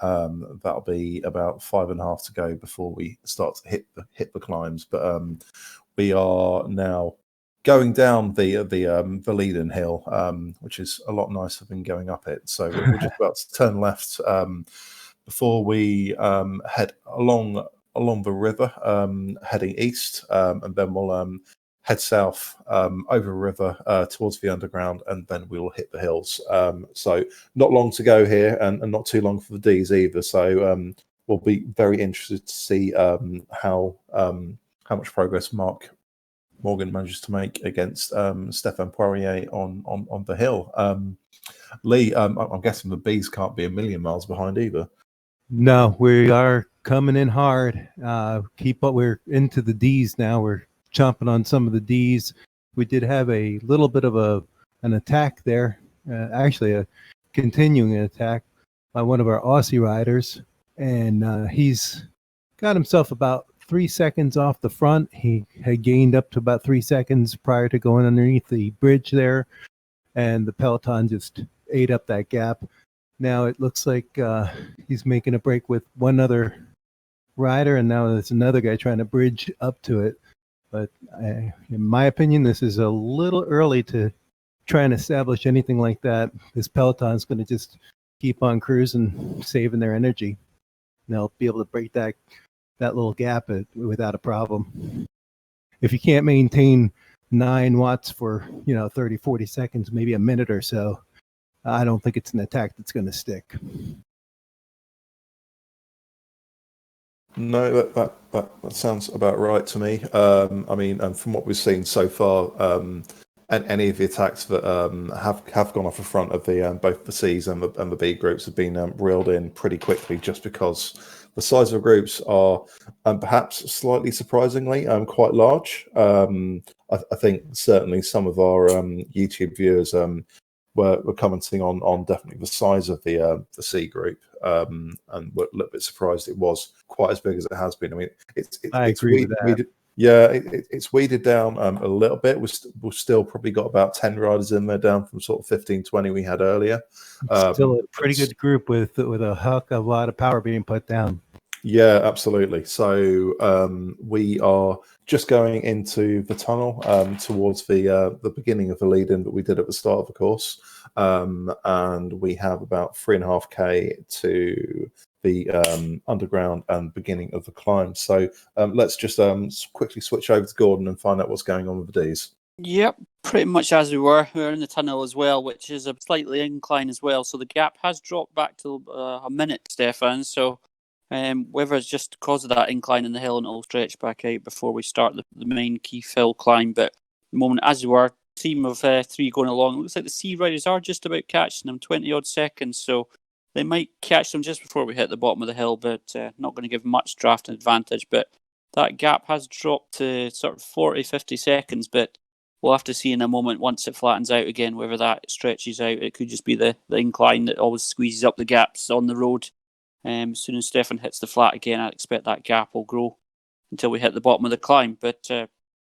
that'll be about 5.5 to go before we start to hit the climbs. But we are now going down the Leiden hill, which is a lot nicer than going up it. So we're just about to turn left before we head along the river, heading east, and then we'll head south over the river towards the underground, and then we'll hit the hills. So not long to go here, and not too long for the D's either. So we'll be very interested to see how much progress Mark Morgan manages to make against Stefan Poirier on the hill. Lee, I'm guessing the B's can't be a million miles behind either. No, we are coming in hard. Keep up. We're into the D's now. We're chomping on some of the D's. We did have a little bit of an attack there, actually a continuing attack by one of our Aussie riders, and he's got himself about 3 seconds off the front. He had gained up to about 3 seconds prior to going underneath the bridge there, and the peloton just ate up that gap. Now it looks like he's making a break with one other rider, and now there's another guy trying to bridge up to it. But in my opinion, this is a little early to try and establish anything like that. This peloton's going to just keep on cruising, saving their energy. And they'll be able to break that little gap without a problem. If you can't maintain 9 watts for 30, 40 seconds, maybe a minute or so, I don't think it's an attack that's going to stick. No, that sounds about right to me. I mean, and from what we've seen so far, and any of the attacks that have gone off the front of the both the C's and the B groups have been reeled in pretty quickly, just because the size of the groups are perhaps slightly surprisingly quite large. I think certainly some of our YouTube viewers were commenting on definitely the size of the C group, and were a little bit surprised it was quite as big as it has been. I mean, I agree with that. It's weeded down a little bit. We've still probably got about 10 riders in there, down from sort of 15, 20 we had earlier. Still a pretty good group with a heck of a lot of power being put down. Yeah, absolutely. So we are just going into the tunnel towards the beginning of the lead-in that we did at the start of the course, and we have about 3.5k to the underground and beginning of the climb. So let's just quickly switch over to Gordon and find out what's going on with the Ds. Yep, pretty much as we were. We were in the tunnel as well, which is a slightly incline as well. So the gap has dropped back to a minute, Stefan. So whether it's just because of that incline in the hill and it'll stretch back out before we start the main Keith Hill climb. But at the moment, as we were, team of 3 going along, it looks like the C riders are just about catching them, 20 odd seconds. So they might catch them just before we hit the bottom of the hill, but not going to give much draft advantage. But that gap has dropped to sort of 40, 50 seconds. But we'll have to see in a moment once it flattens out again whether that stretches out. It could just be the incline that always squeezes up the gaps on the road. As soon as Stefan hits the flat again, I expect that gap will grow until we hit the bottom of the climb. But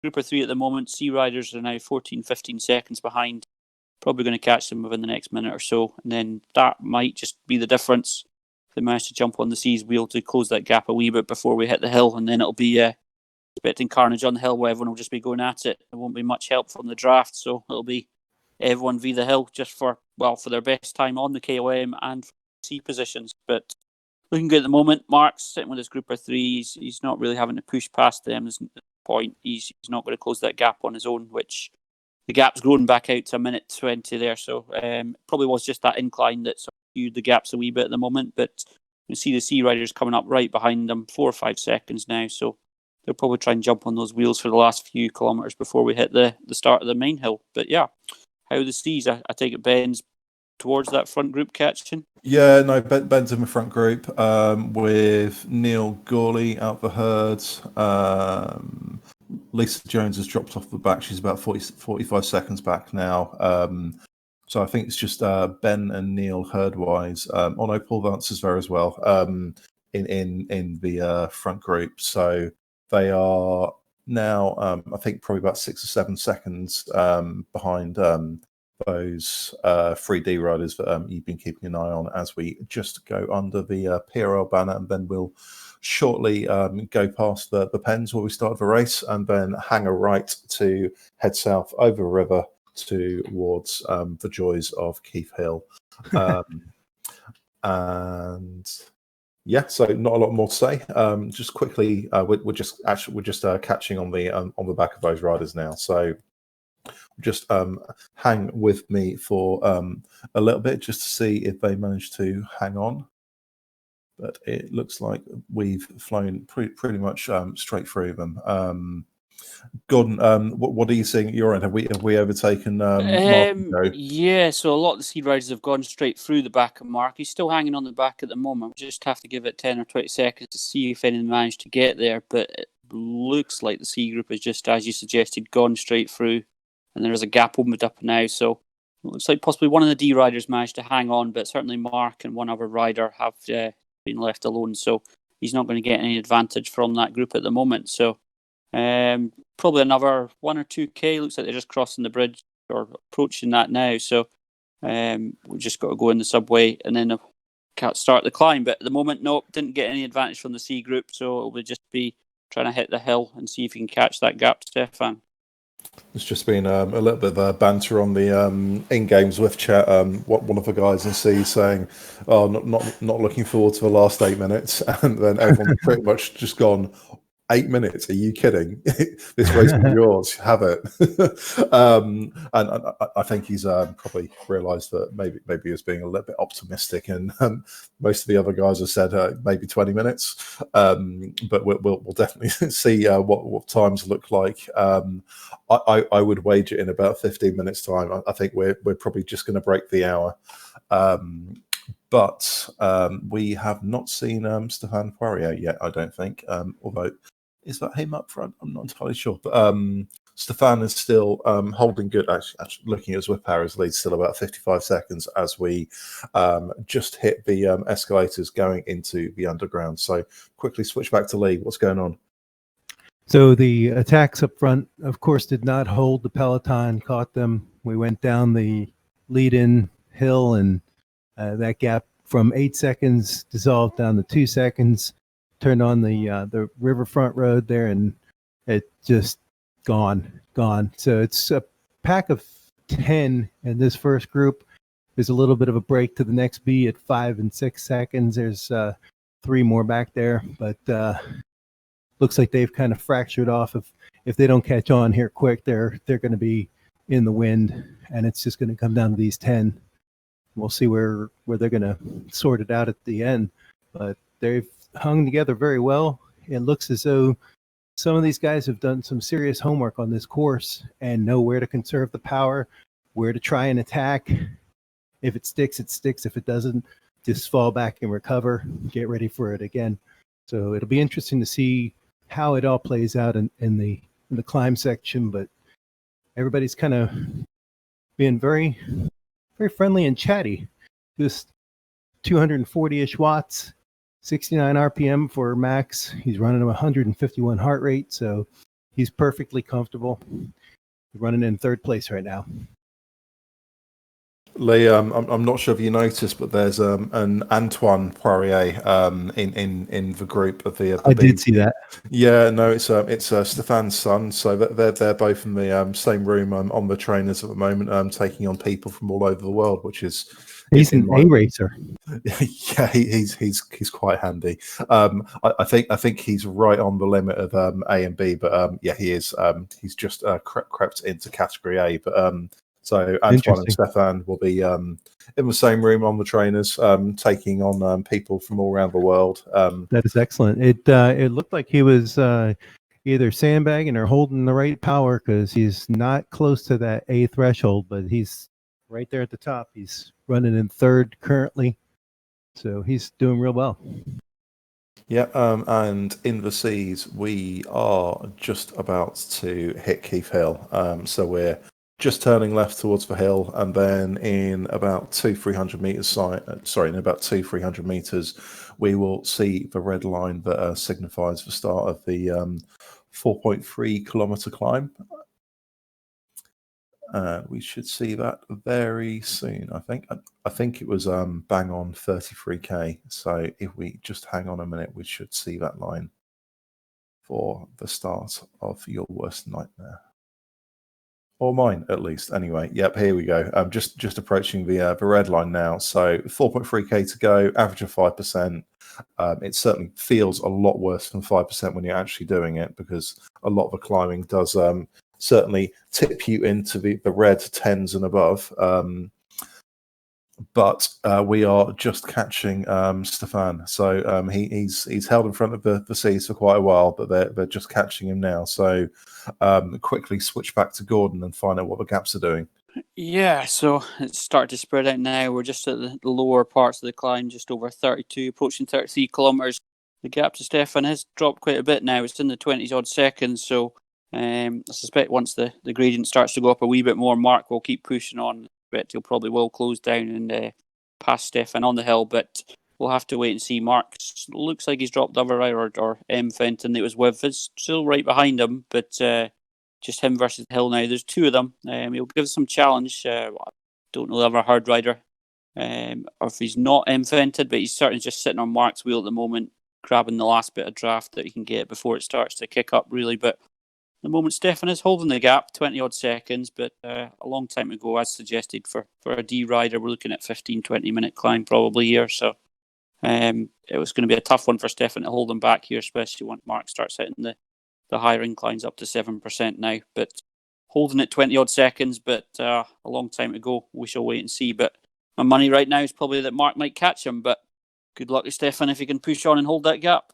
group of 3 at the moment, C riders are now 14, 15 seconds behind. Probably going to catch them within the next minute or so. And then that might just be the difference. If they manage to jump on the C's wheel to close that gap a wee bit before we hit the hill. And then it'll be expecting carnage on the hill where everyone will just be going at it. There won't be much help from the draft. So it'll be everyone v the hill just for their best time on the KOM and for C positions. But looking good at the moment. Mark's sitting with his group of 3. He's not really having to push past them. There's no point. He's not going to close that gap on his own, which the gap's grown back out to a minute 20 there. So probably was just that incline that sort of skewed the gaps a wee bit at the moment. But you see the C riders coming up right behind them, 4 or 5 seconds now. So they'll probably try and jump on those wheels for the last few kilometres before we hit the start of the main hill. But yeah, how the C's, I take it Ben's towards that front group catching. Yeah, no, Ben's in the front group with Neil Gawley out the herd. Lisa Jones has dropped off the back. She's about 45 seconds back now. So I think it's just Ben and Neil herd-wise. Oh no, Paul Vance is there as well in the front group. So they are now, I think, probably about 6 or 7 seconds behind those 3D riders that you've been keeping an eye on as we just go under the PRL banner, and then we'll shortly go past the pens where we started the race, and then hang a right to head south over the river towards the joys of Keith Hill. And yeah, so not a lot more to say. Just quickly, we're just catching on the back of those riders now. So just hang with me for a little bit just to see if they manage to hang on. But it looks like we've flown pretty much straight through them. Gordon, what are you seeing at your end? Have we overtaken Mark? Yeah, so a lot of the seed riders have gone straight through the back of Mark. He's still hanging on the back at the moment. We just have to give it 10 or 20 seconds to see if anyone managed to get there. But it looks like the C group has just, as you suggested, gone straight through. And there is a gap opened up now. So it looks like possibly one of the D riders managed to hang on, but certainly Mark and one other rider have been left alone. So he's not going to get any advantage from that group at the moment. So probably another 1 or 2K. Looks like they're just crossing the bridge or approaching that now. So we've just got to go in the subway and then start the climb. But at the moment, nope, didn't get any advantage from the C group. So it will just be trying to hit the hill and see if you can catch that gap, Stefan. There's just been a little bit of banter on the in-game Zwift chat. One of the guys in C saying, "Oh, not looking forward to the last 8 minutes," and then everyone's pretty much just gone, 8 minutes? Are you kidding? This race is yours. Have it. And I think he's probably realised that maybe he was being a little bit optimistic, and most of the other guys have said maybe 20 minutes. But we'll definitely see what times look like. I would wager in about 15 minutes' time. I think we're probably just going to break the hour. But we have not seen Stéphane Poirier yet, I don't think. Although, is that him up front? I'm not entirely sure. But Stéphane is still holding good. Actually, looking at Zwift Power's lead, still about 55 seconds as we just hit the escalators going into the underground. So quickly switch back to Lee. What's going on? So the attacks up front, of course, did not hold. The peloton caught them. We went down the lead-in hill, and that gap from 8 seconds dissolved down to 2 seconds. Turned on the riverfront road there, and it just gone. So it's a pack of 10 in this first group. There's a little bit of a break to the next B at 5 and 6 seconds. There's 3 more back there, but looks like they've kind of fractured off. If they don't catch on here quick, they're going to be in the wind, and it's just going to come down to these 10. We'll see where they're going to sort it out at the end, but they've hung together very well. It looks as though some of these guys have done some serious homework on this course and know where to conserve the power, where to try and attack. If it sticks, it sticks. If it doesn't, just fall back and recover, get ready for it again. So it'll be interesting to see how it all plays out in the climb section, but everybody's kind of being very, very friendly and chatty. Just 240-ish watts, 69 RPM for Max. He's running a 151 heart rate, so he's perfectly comfortable. He's running in third place right now. Lee, I'm not sure if you noticed, but there's an Antoine Poirier in the group of the. I did see that. Yeah, no, it's Stéphane's son. So they're both in the same room on the trainers at the moment, taking on people from all over the world, which is. He's an A racer. Yeah, he's quite handy. I think he's right on the limit of A and B, but yeah, he is. He's just crept into category A, but. So Antoine and Stéphane will be in the same room on the trainers, taking on people from all around the world. That is excellent. It looked like he was either sandbagging or holding the right power, because he's not close to that A threshold, but he's right there at the top. He's running in third currently, so he's doing real well. Yeah, and in the C's, we are just about to hit Keith Hill. So we're just turning left towards the hill, and then in about 300 meters, in about 300 meters, we will see the red line that signifies the start of the 4.3 kilometer climb. We should see that very soon, I think. I think it was bang on 33k. So if we just hang on a minute, we should see that line for the start of your worst nightmare. Or mine, at least. Anyway, yep, here we go. I'm just approaching the red line now. So 4.3k to go, average of 5%. It certainly feels a lot worse than 5% when you're actually doing it, because a lot of the climbing does certainly tip you into the red 10s and above. But we are just catching Stefan. So he's held in front of the seas for quite a while, but they're just catching him now. So quickly switch back to Gordon and find out what the gaps are doing. Yeah, so it's started to spread out now. We're just at the lower parts of the climb, just over 32, approaching 33 kilometres. The gap to Stefan has dropped quite a bit now. It's in the 20s odd seconds. So I suspect once the gradient starts to go up a wee bit more, Mark will keep pushing on. I bet he'll probably will close down and pass Stefan on the hill, but we'll have to wait and see. Mark looks like he's dropped the other rider, or M. Fenton that was with, is still right behind him, but just him versus the hill now. There's two of them. He'll give some challenge. I don't know the other hard rider, or if he's not M. Fenton, but he's certainly just sitting on Mark's wheel at the moment, grabbing the last bit of draft that he can get before it starts to kick up, really. But the moment Stefan is holding the gap, 20 odd seconds, but a long time ago, as suggested, for a D rider, we're looking at 15-20 minute climb probably here. So it was going to be a tough one for Stefan to hold him back here, especially when Mark starts hitting the higher inclines up to 7% now. But holding it 20 odd seconds, but a long time to go. We shall wait and see. But my money right now is probably that Mark might catch him. But good luck to Stefan if he can push on and hold that gap.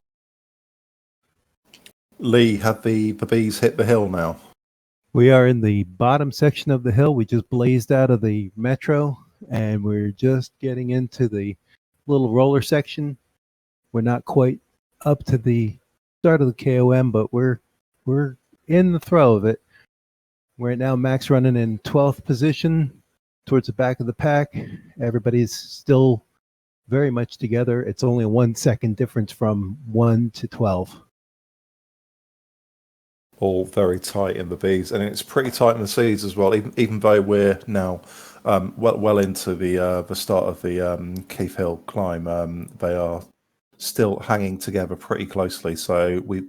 Lee, have the bees hit the hill now? We are in the bottom section of the hill. We just blazed out of the metro, and we're just getting into the little roller section. We're not quite up to the start of the KOM, but we're in the throw of it. Right now, Max running in 12th position towards the back of the pack. Everybody's still very much together. It's only a 1 second difference from 1 to 12. All very tight in the bees, and it's pretty tight in the seas as well. Even though we're now well into the start of the Keith Hill climb, they are still hanging together pretty closely. So we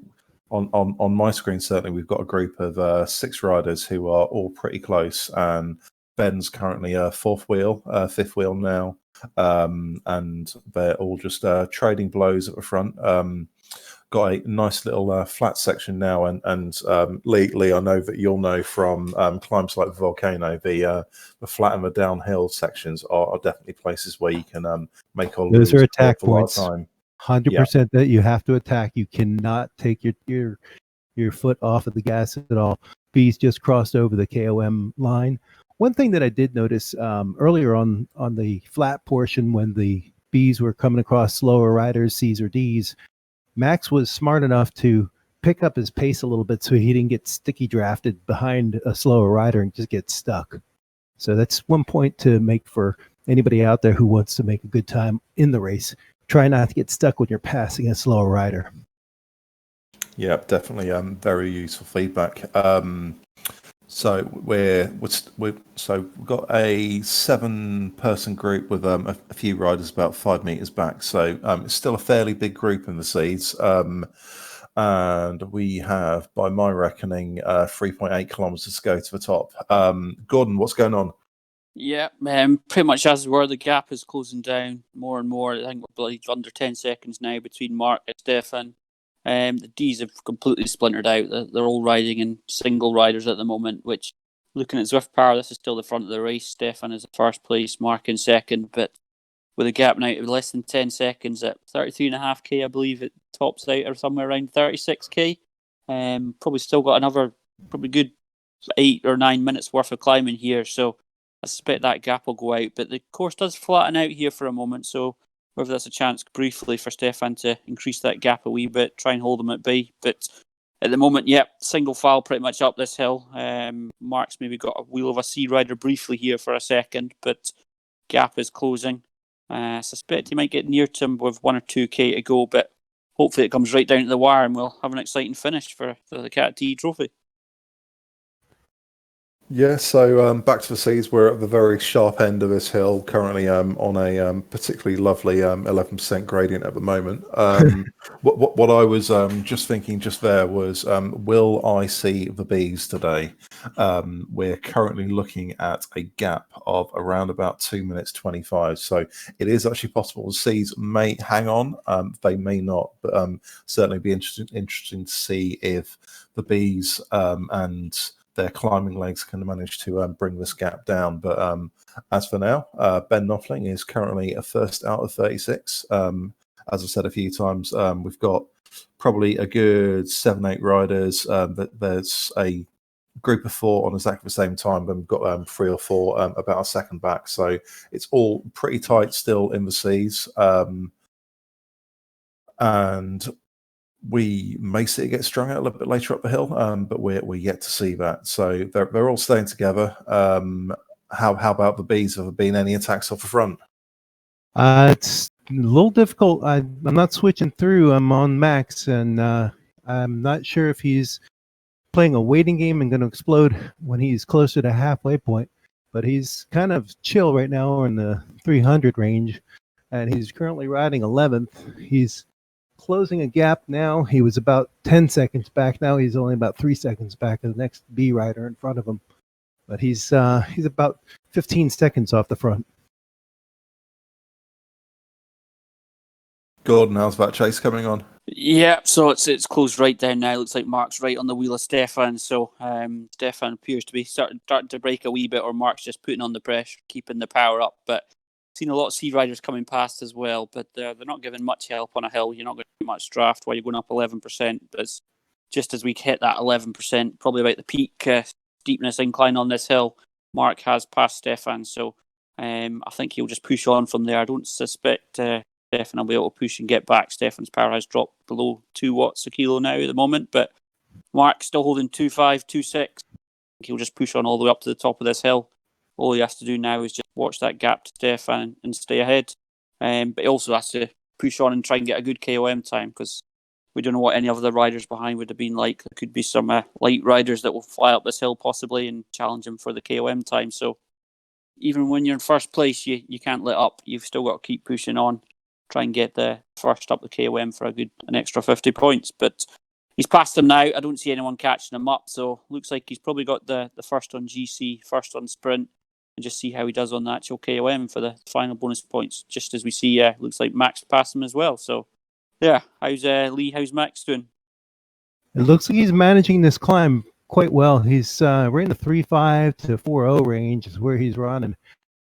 on my screen certainly we've got a group of 6 riders who are all pretty close, and Ben's currently fifth wheel now, and they're all just trading blows at the front. Got a nice little flat section now, and Lee, I know that you'll know from climbs like the Volcano, the flat and the downhill sections are definitely places where you can make all those are attack points. 100% that you have to attack. You cannot take your foot off of the gas at all. Bees just crossed over the KOM line. One thing that I did notice earlier on the flat portion, when the bees were coming across slower riders, C's or D's, Max was smart enough to pick up his pace a little bit so he didn't get sticky drafted behind a slower rider and just get stuck. So that's one point to make for anybody out there who wants to make a good time in the race. Try not to get stuck when you're passing a slower rider. Yeah, definitely very useful feedback. So we've got a 7-person group with a few riders about 5 meters back. So it's still a fairly big group in the seeds. And we have, by my reckoning, 3.8 kilometers to go to the top. Gordon, what's going on? Yeah, pretty much as where the gap is closing down more and more. I think we're like under 10 seconds now between Mark and Stefan. The D's have completely splintered out. They're all riding in single riders at the moment, which, looking at Zwift Power, this is still the front of the race. Stefan is in first place, Mark in second, but with a gap now of less than 10 seconds at 33.5k, I believe it tops out, or somewhere around 36k. Probably still got another probably good 8 or 9 minutes worth of climbing here, so I suspect that gap will go out. But the course does flatten out here for a moment, so whether that's a chance briefly for Stefan to increase that gap a wee bit, try and hold him at bay. But at the moment, single file pretty much up this hill. Mark's maybe got a wheel of a sea rider briefly here for a second, but gap is closing. I suspect he might get near to him with 1 or 2k to go, but hopefully it comes right down to the wire and we'll have an exciting finish for the Cat D trophy. Yeah, so back to the seas. We're at the very sharp end of this hill, currently on a particularly lovely 11% gradient at the moment. What I was just thinking just there was, will I see the bees today? We're currently looking at a gap of around about 2 minutes 25. So it is actually possible the seas may hang on. They may not, but certainly be interesting to see if the bees and their climbing legs can manage to bring this gap down. But as for now, Ben Knopfling is currently a first out of 36. As I've said a few times, we've got probably a good 7-8 riders. But there's a group of 4 on exactly the same time, but we've got 3 or 4 about a second back. So it's all pretty tight still in the seas. And we may see it get strung out a little bit later up the hill, but we're yet to see that. So they're all staying together. How about the bees? Have there been any attacks off the front? It's a little difficult. I'm not switching through. I'm on Max, and I'm not sure if he's playing a waiting game and going to explode when he's closer to halfway point. But he's kind of chill right now in the 300 range, and he's currently riding 11th. He's closing a gap now. He was about 10 seconds back. Now he's only about 3 seconds back of the next B rider in front of him. But he's about 15 seconds off the front. Gordon, how's that chase coming on? Yeah, so it's closed right down now. Looks like Mark's right on the wheel of Stefan. So Stefan appears to be starting to break a wee bit, or Mark's just putting on the pressure, keeping the power up. But seen a lot of sea riders coming past as well, but they're not giving much help on a hill. You're not going to get much draft while you're going up 11%. But it's just as we hit that 11%, probably about the peak steepness incline on this hill, Mark has passed Stefan. So I think he'll just push on from there. I don't suspect Stefan will be able to push and get back. Stefan's power has dropped below 2 watts a kilo now at the moment, but Mark's still holding 2.5, 2.6. He'll just push on all the way up to the top of this hill. All he has to do now is just watch that gap to Stefan and stay ahead. But he also has to push on and try and get a good KOM time, because we don't know what any of the riders behind would have been like. There could be some light riders that will fly up this hill possibly and challenge him for the KOM time. So even when you're in first place, you can't let up. You've still got to keep pushing on, try and get the first up the KOM for an extra 50 points. But he's passed him now. I don't see anyone catching him up. So looks like he's probably got the first on GC, first on sprint, and just see how he does on the actual KOM for the final bonus points. Just as we see, looks like Max passed him as well. So, yeah, how's Lee? How's Max doing? It looks like he's managing this climb quite well. He's right in the 3.5 to 4.0 range is where he's running,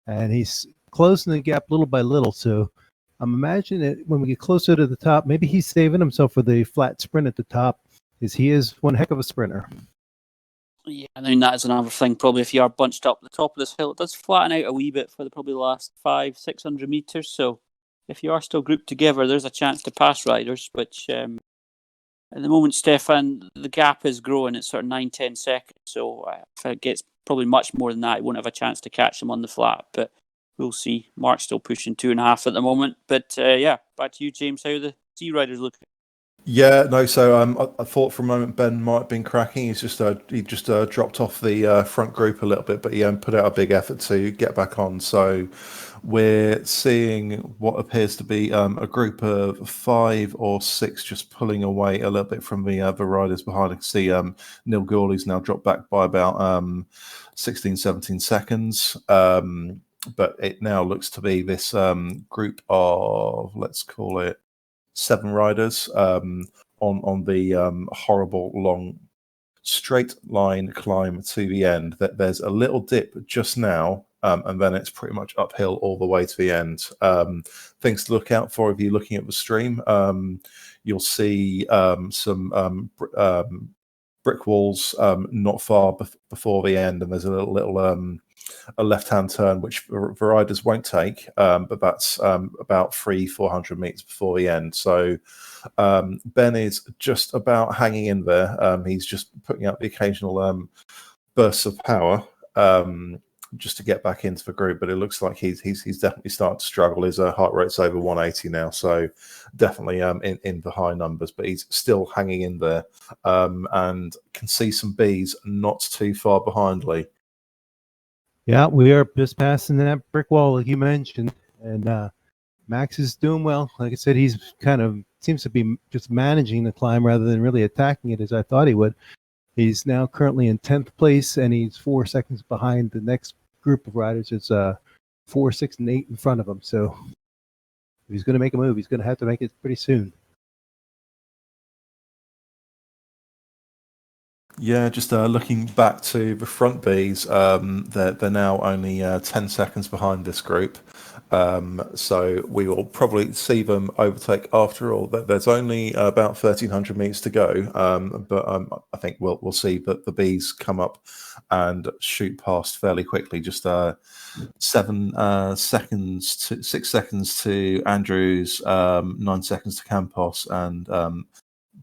and he's closing the gap little by little. So I'm imagining that when we get closer to the top, maybe he's saving himself for the flat sprint at the top, because he is one heck of a sprinter. Yeah, I mean, that is another thing. Probably if you are bunched up the top of this hill, it does flatten out a wee bit for probably the last 500-600 meters. So if you are still grouped together, there's a chance to pass riders, which at the moment, Stefan, the gap is growing. It's sort of 9-10 seconds. So if it gets probably much more than that, he won't have a chance to catch him on the flat. But we'll see. Mark's still pushing 2.5 at the moment. But yeah, back to you, James. How are the sea riders looking? Yeah, no. So I thought for a moment Ben might have been cracking. He just dropped off the front group a little bit, but he put out a big effort to get back on. So we're seeing what appears to be a group of 5 or 6 just pulling away a little bit from the riders behind. I can see Neil Gourley's now dropped back by about 16, 17 seconds. But it now looks to be this group of, let's call it, 7 riders on the horrible long straight line climb to the end. That there's a little dip just now, and then it's pretty much uphill all the way to the end. Things to look out for if you're looking at the stream. You'll see some brick walls not far before the end, and there's a little a left-hand turn which the riders won't take, but that's about 300-400 meters before the end. So Ben is just about hanging in there. He's just putting out the occasional bursts of power just to get back into the group, but it looks like he's definitely starting to struggle. His heart rate's over 180 now, so definitely in the high numbers, but he's still hanging in there, and can see some bees not too far behind Lee. Yeah, we are just passing that brick wall, like you mentioned, and Max is doing well. Like I said, he's kind of seems to be just managing the climb rather than really attacking it as I thought he would. He's now currently in 10th place, and he's 4 seconds behind the next group of riders. It's 4, 6, and 8 in front of him. So if he's going to make a move, he's going to have to make it pretty soon. Yeah, just looking back to the front Bs, they're now only 10 seconds behind this group. So we will probably see them overtake after all. There's only about 1,300 meters to go, but I think we'll see that the Bs come up and shoot past fairly quickly. Just 6 seconds to Andrews, 9 seconds to Campos, and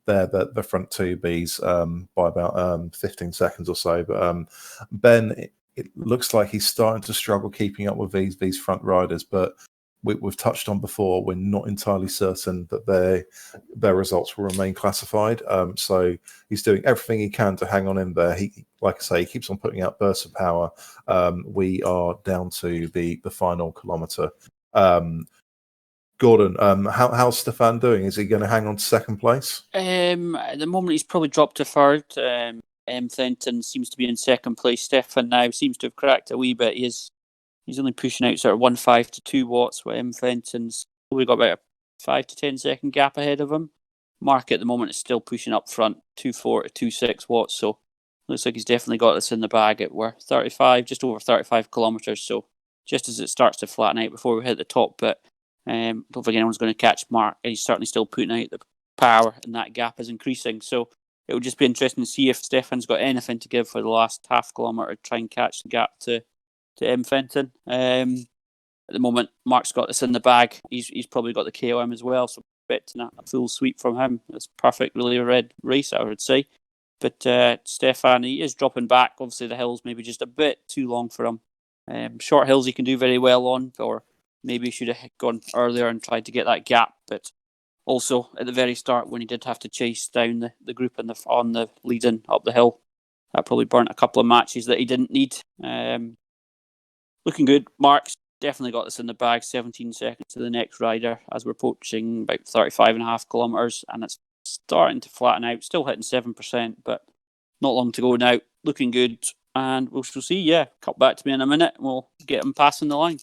they're the front two Bs by about 15 seconds or so. But Ben, it looks like he's starting to struggle keeping up with these front riders. But we've touched on before, we're not entirely certain that their results will remain classified. So he's doing everything he can to hang on in there. He, like I say, he keeps on putting out bursts of power. We are down to the final kilometre. Gordon, how's Stefan doing? Is he going to hang on to second place? At the moment, he's probably dropped to third. Fenton seems to be in second place. Stefan now seems to have cracked a wee bit. He's only pushing out sort of 1.5 to 2 watts, where Fenton's probably got about a 5 to 10 second gap ahead of him. Mark at the moment is still pushing up front, 2.4 to 2.6 watts. So looks like he's definitely got this in the bag. We're 35, just over 35 kilometres. So just as it starts to flatten out before we hit the top bit. Don't think anyone's going to catch Mark. He's certainly still putting out the power, and that gap is increasing. So it would just be interesting to see if Stefan's got anything to give for the last half kilometre to try and catch the gap to Fenton. At the moment, Mark's got this in the bag. He's probably got the KOM as well, so expecting a full sweep from him. It's perfect, really red race, I would say. But Stefan, he is dropping back. Obviously, the hills maybe just a bit too long for him. Short hills he can do very well on, or maybe he should have gone earlier and tried to get that gap. But also at the very start, when he did have to chase down the group on the lead-in up the hill, that probably burnt a couple of matches that he didn't need. Looking good. Mark's definitely got this in the bag. 17 seconds to the next rider as we're approaching about 35.5 kilometres, and it's starting to flatten out. Still hitting 7%, but not long to go now. Looking good, and we'll see. Yeah, cut back to me in a minute, and we'll get him passing the line.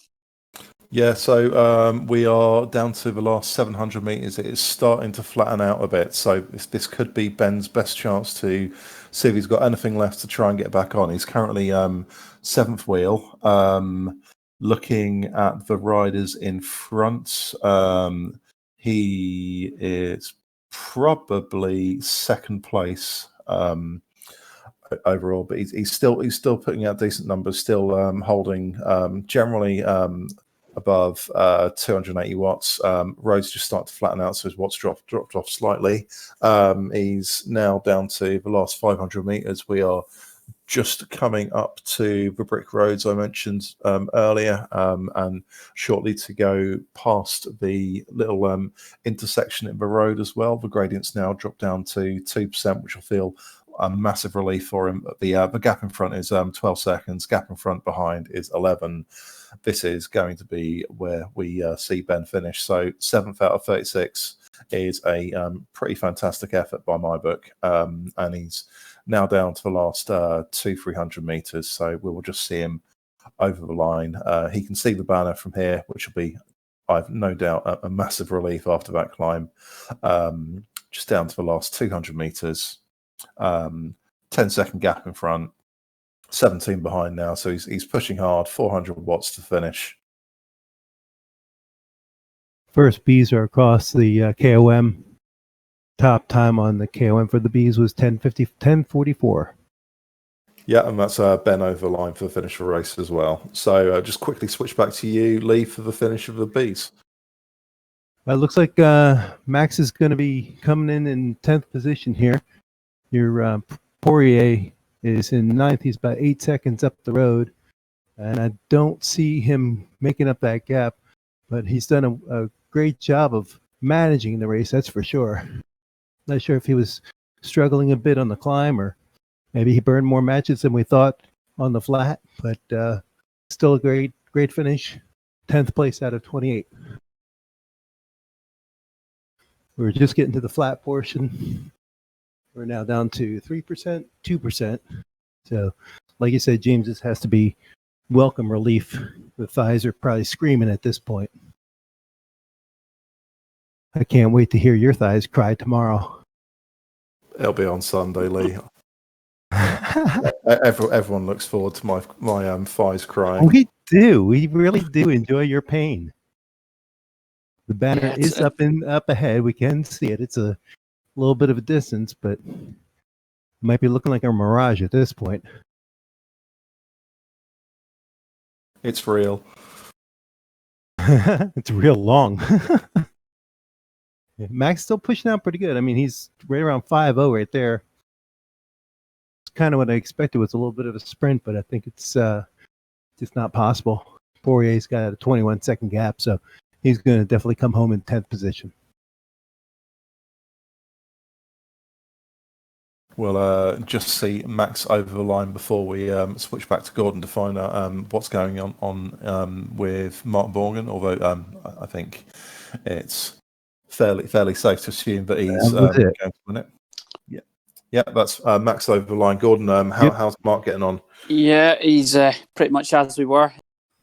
Yeah, so we are down to the last 700 metres. It is starting to flatten out a bit. So this could be Ben's best chance to see if he's got anything left to try and get back on. He's currently 7th wheel. Looking at the riders in front, he is probably second place overall, but he's still putting out decent numbers, still holding generally above 280 watts. Roads just start to flatten out, so his watts dropped off slightly. He's now down to the last 500 meters. We are just coming up to the brick roads I mentioned earlier, and shortly to go past the little intersection in the road as well. The gradient's now dropped down to 2%, which will feel a massive relief for him. The gap in front is 12 seconds. Gap in front behind is 11. This is going to be where we see Ben finish. So 7th out of 36 is a pretty fantastic effort by my book, and he's now down to the last 300 meters. So we will just see him over the line. He can see the banner from here, which will be, I've no doubt, a massive relief after that climb. Just down to the last 200 meters. 10-second gap in front, 17 behind now, so he's pushing hard. 400 watts to finish. First Bs are across the KOM. Top time on the KOM for the Bs was 10:44. Yeah, and that's Ben over the line for the finish of the race as well. So just quickly switch back to you, Lee, for the finish of the Bs. It looks like Max is going to be coming in 10th position here. Your Poirier is in 9th. He's about 8 seconds up the road, and I don't see him making up that gap, but he's done a great job of managing the race, that's for sure. Not sure if he was struggling a bit on the climb, or maybe he burned more matches than we thought on the flat, but Still a great finish. 10th place out of 28. We're just getting to the flat portion. We're now down to 3%, 2%. So, like you said, James, this has to be welcome relief. The thighs are probably screaming at this point. I can't wait to hear your thighs cry tomorrow. It'll be on Sunday, Lee. Everyone looks forward to my thighs crying. We do. We really do enjoy your pain. The banner is up ahead. We can see it. It's a little bit of a distance, but it might be looking like a mirage at this point. It's real. It's real long. Max still pushing out pretty good. I mean, he's right around 5-0 right there. It's kind of what I expected. Was a little bit of a sprint, but I think it's just not possible. Poirier's got a 21-second gap, so he's going to definitely come home in 10th position. We'll just see Max over the line before we switch back to Gordon to find out what's going on with Mark Morgan. Although I think it's fairly safe to assume that he's going to win it. Yeah, that's Max over the line. Gordon, how's Mark getting on? Yeah, he's pretty much as we were.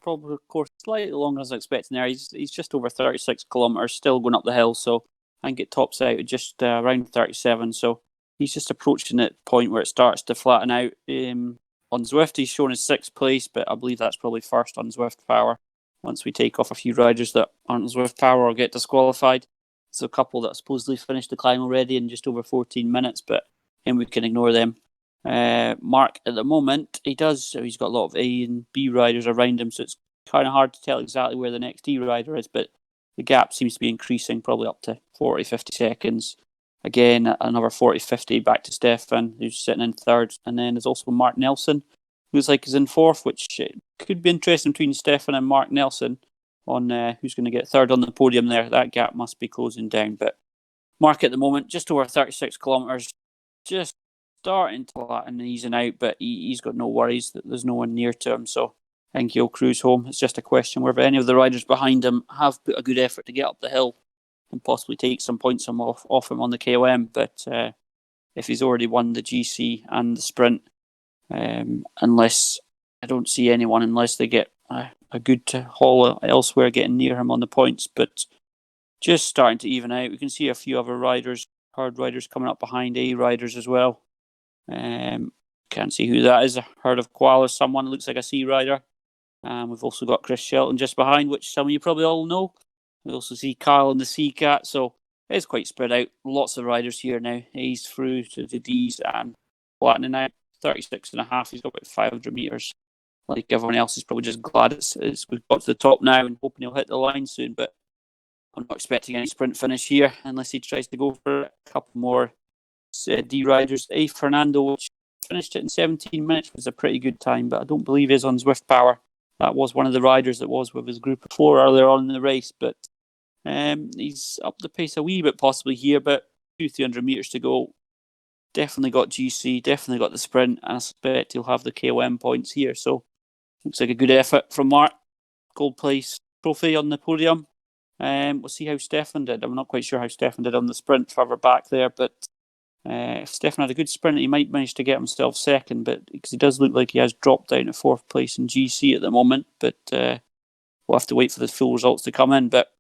Probably, of course, slightly longer as I was expecting there. He's just over 36 kilometres, still going up the hill. So I think it tops out at just around 37. So he's just approaching the point where it starts to flatten out. On Zwift, he's shown his 6th place, but I believe that's probably first on Zwift Power. Once we take off a few riders that aren't on Zwift Power or get disqualified. There's a couple that supposedly finished the climb already in just over 14 minutes, but we can ignore them. Mark, at the moment, he's got a lot of A and B riders around him, so it's kind of hard to tell exactly where the next D rider is, but the gap seems to be increasing, probably up to 40, 50 seconds. Again, another 40, 50 back to Stefan, who's sitting in 3rd. And then there's also Mark Nelson, who's in 4th, which could be interesting between Stefan and Mark Nelson on who's going to get 3rd on the podium there. That gap must be closing down. But Mark at the moment, just over 36 kilometres, just starting to flatten and easing out, but he's got no worries that there's no one near to him. So I think he'll cruise home. It's just a question whether any of the riders behind him have put a good effort to get up the hill and possibly take some points off him on the KOM. But if he's already won the GC and the sprint, unless I don't see anyone, unless they get a good haul elsewhere getting near him on the points. But just starting to even out. We can see a few other riders, hard riders coming up behind A riders as well. Can't see who that is. I heard of Koala, someone looks like a C rider. We've also got Chris Shelton just behind, which some of you probably all know. We also see Kyle and the Sea Cat, so it's quite spread out. Lots of riders here now. A's through to the D's and flattening out. 36.5. He's got about 500 metres. Like everyone else, he's probably just glad we've got to the top now and hoping he'll hit the line soon. But I'm not expecting any sprint finish here unless he tries to go for a couple more D riders. A Fernando, which finished it in 17 minutes, was a pretty good time, but I don't believe he's on Zwift Power. That was one of the riders that was with his group of 4 earlier on in the race, but he's up the pace a wee bit possibly here, but 200-300 metres to go. Definitely got GC, definitely got the sprint, and I suspect he'll have the KOM points here. So looks like a good effort from Mark. Gold place trophy on the podium. We'll see how Stefan did. I'm not quite sure how Stefan did on the sprint further back there, but if Stefan had a good sprint, he might manage to get himself 2nd, but because he does look like he has dropped down to 4th place in GC at the moment, but we'll have to wait for the full results to come in. But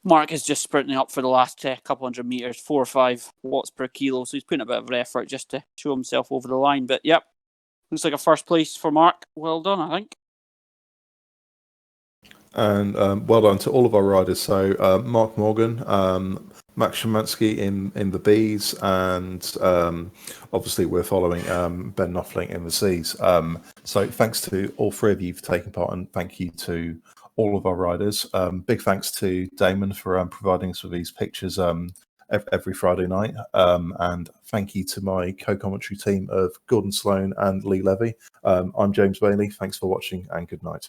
Mark is just sprinting up for the last couple hundred metres, 4 or 5 watts per kilo, so he's putting a bit of effort just to show himself over the line. But yep, looks like a 1st place for Mark. Well done, I think. And well done to all of our riders. So Mark Morgan, Max Szymanski in the Bs, and obviously we're following Ben Knopfling in the Cs. So thanks to all 3 of you for taking part, and thank you to all of our riders. Big thanks to Damon for providing us with these pictures every Friday night. And thank you to my co-commentary team of Gordon Sloan and Lee Levy. I'm James Bailey. Thanks for watching and good night.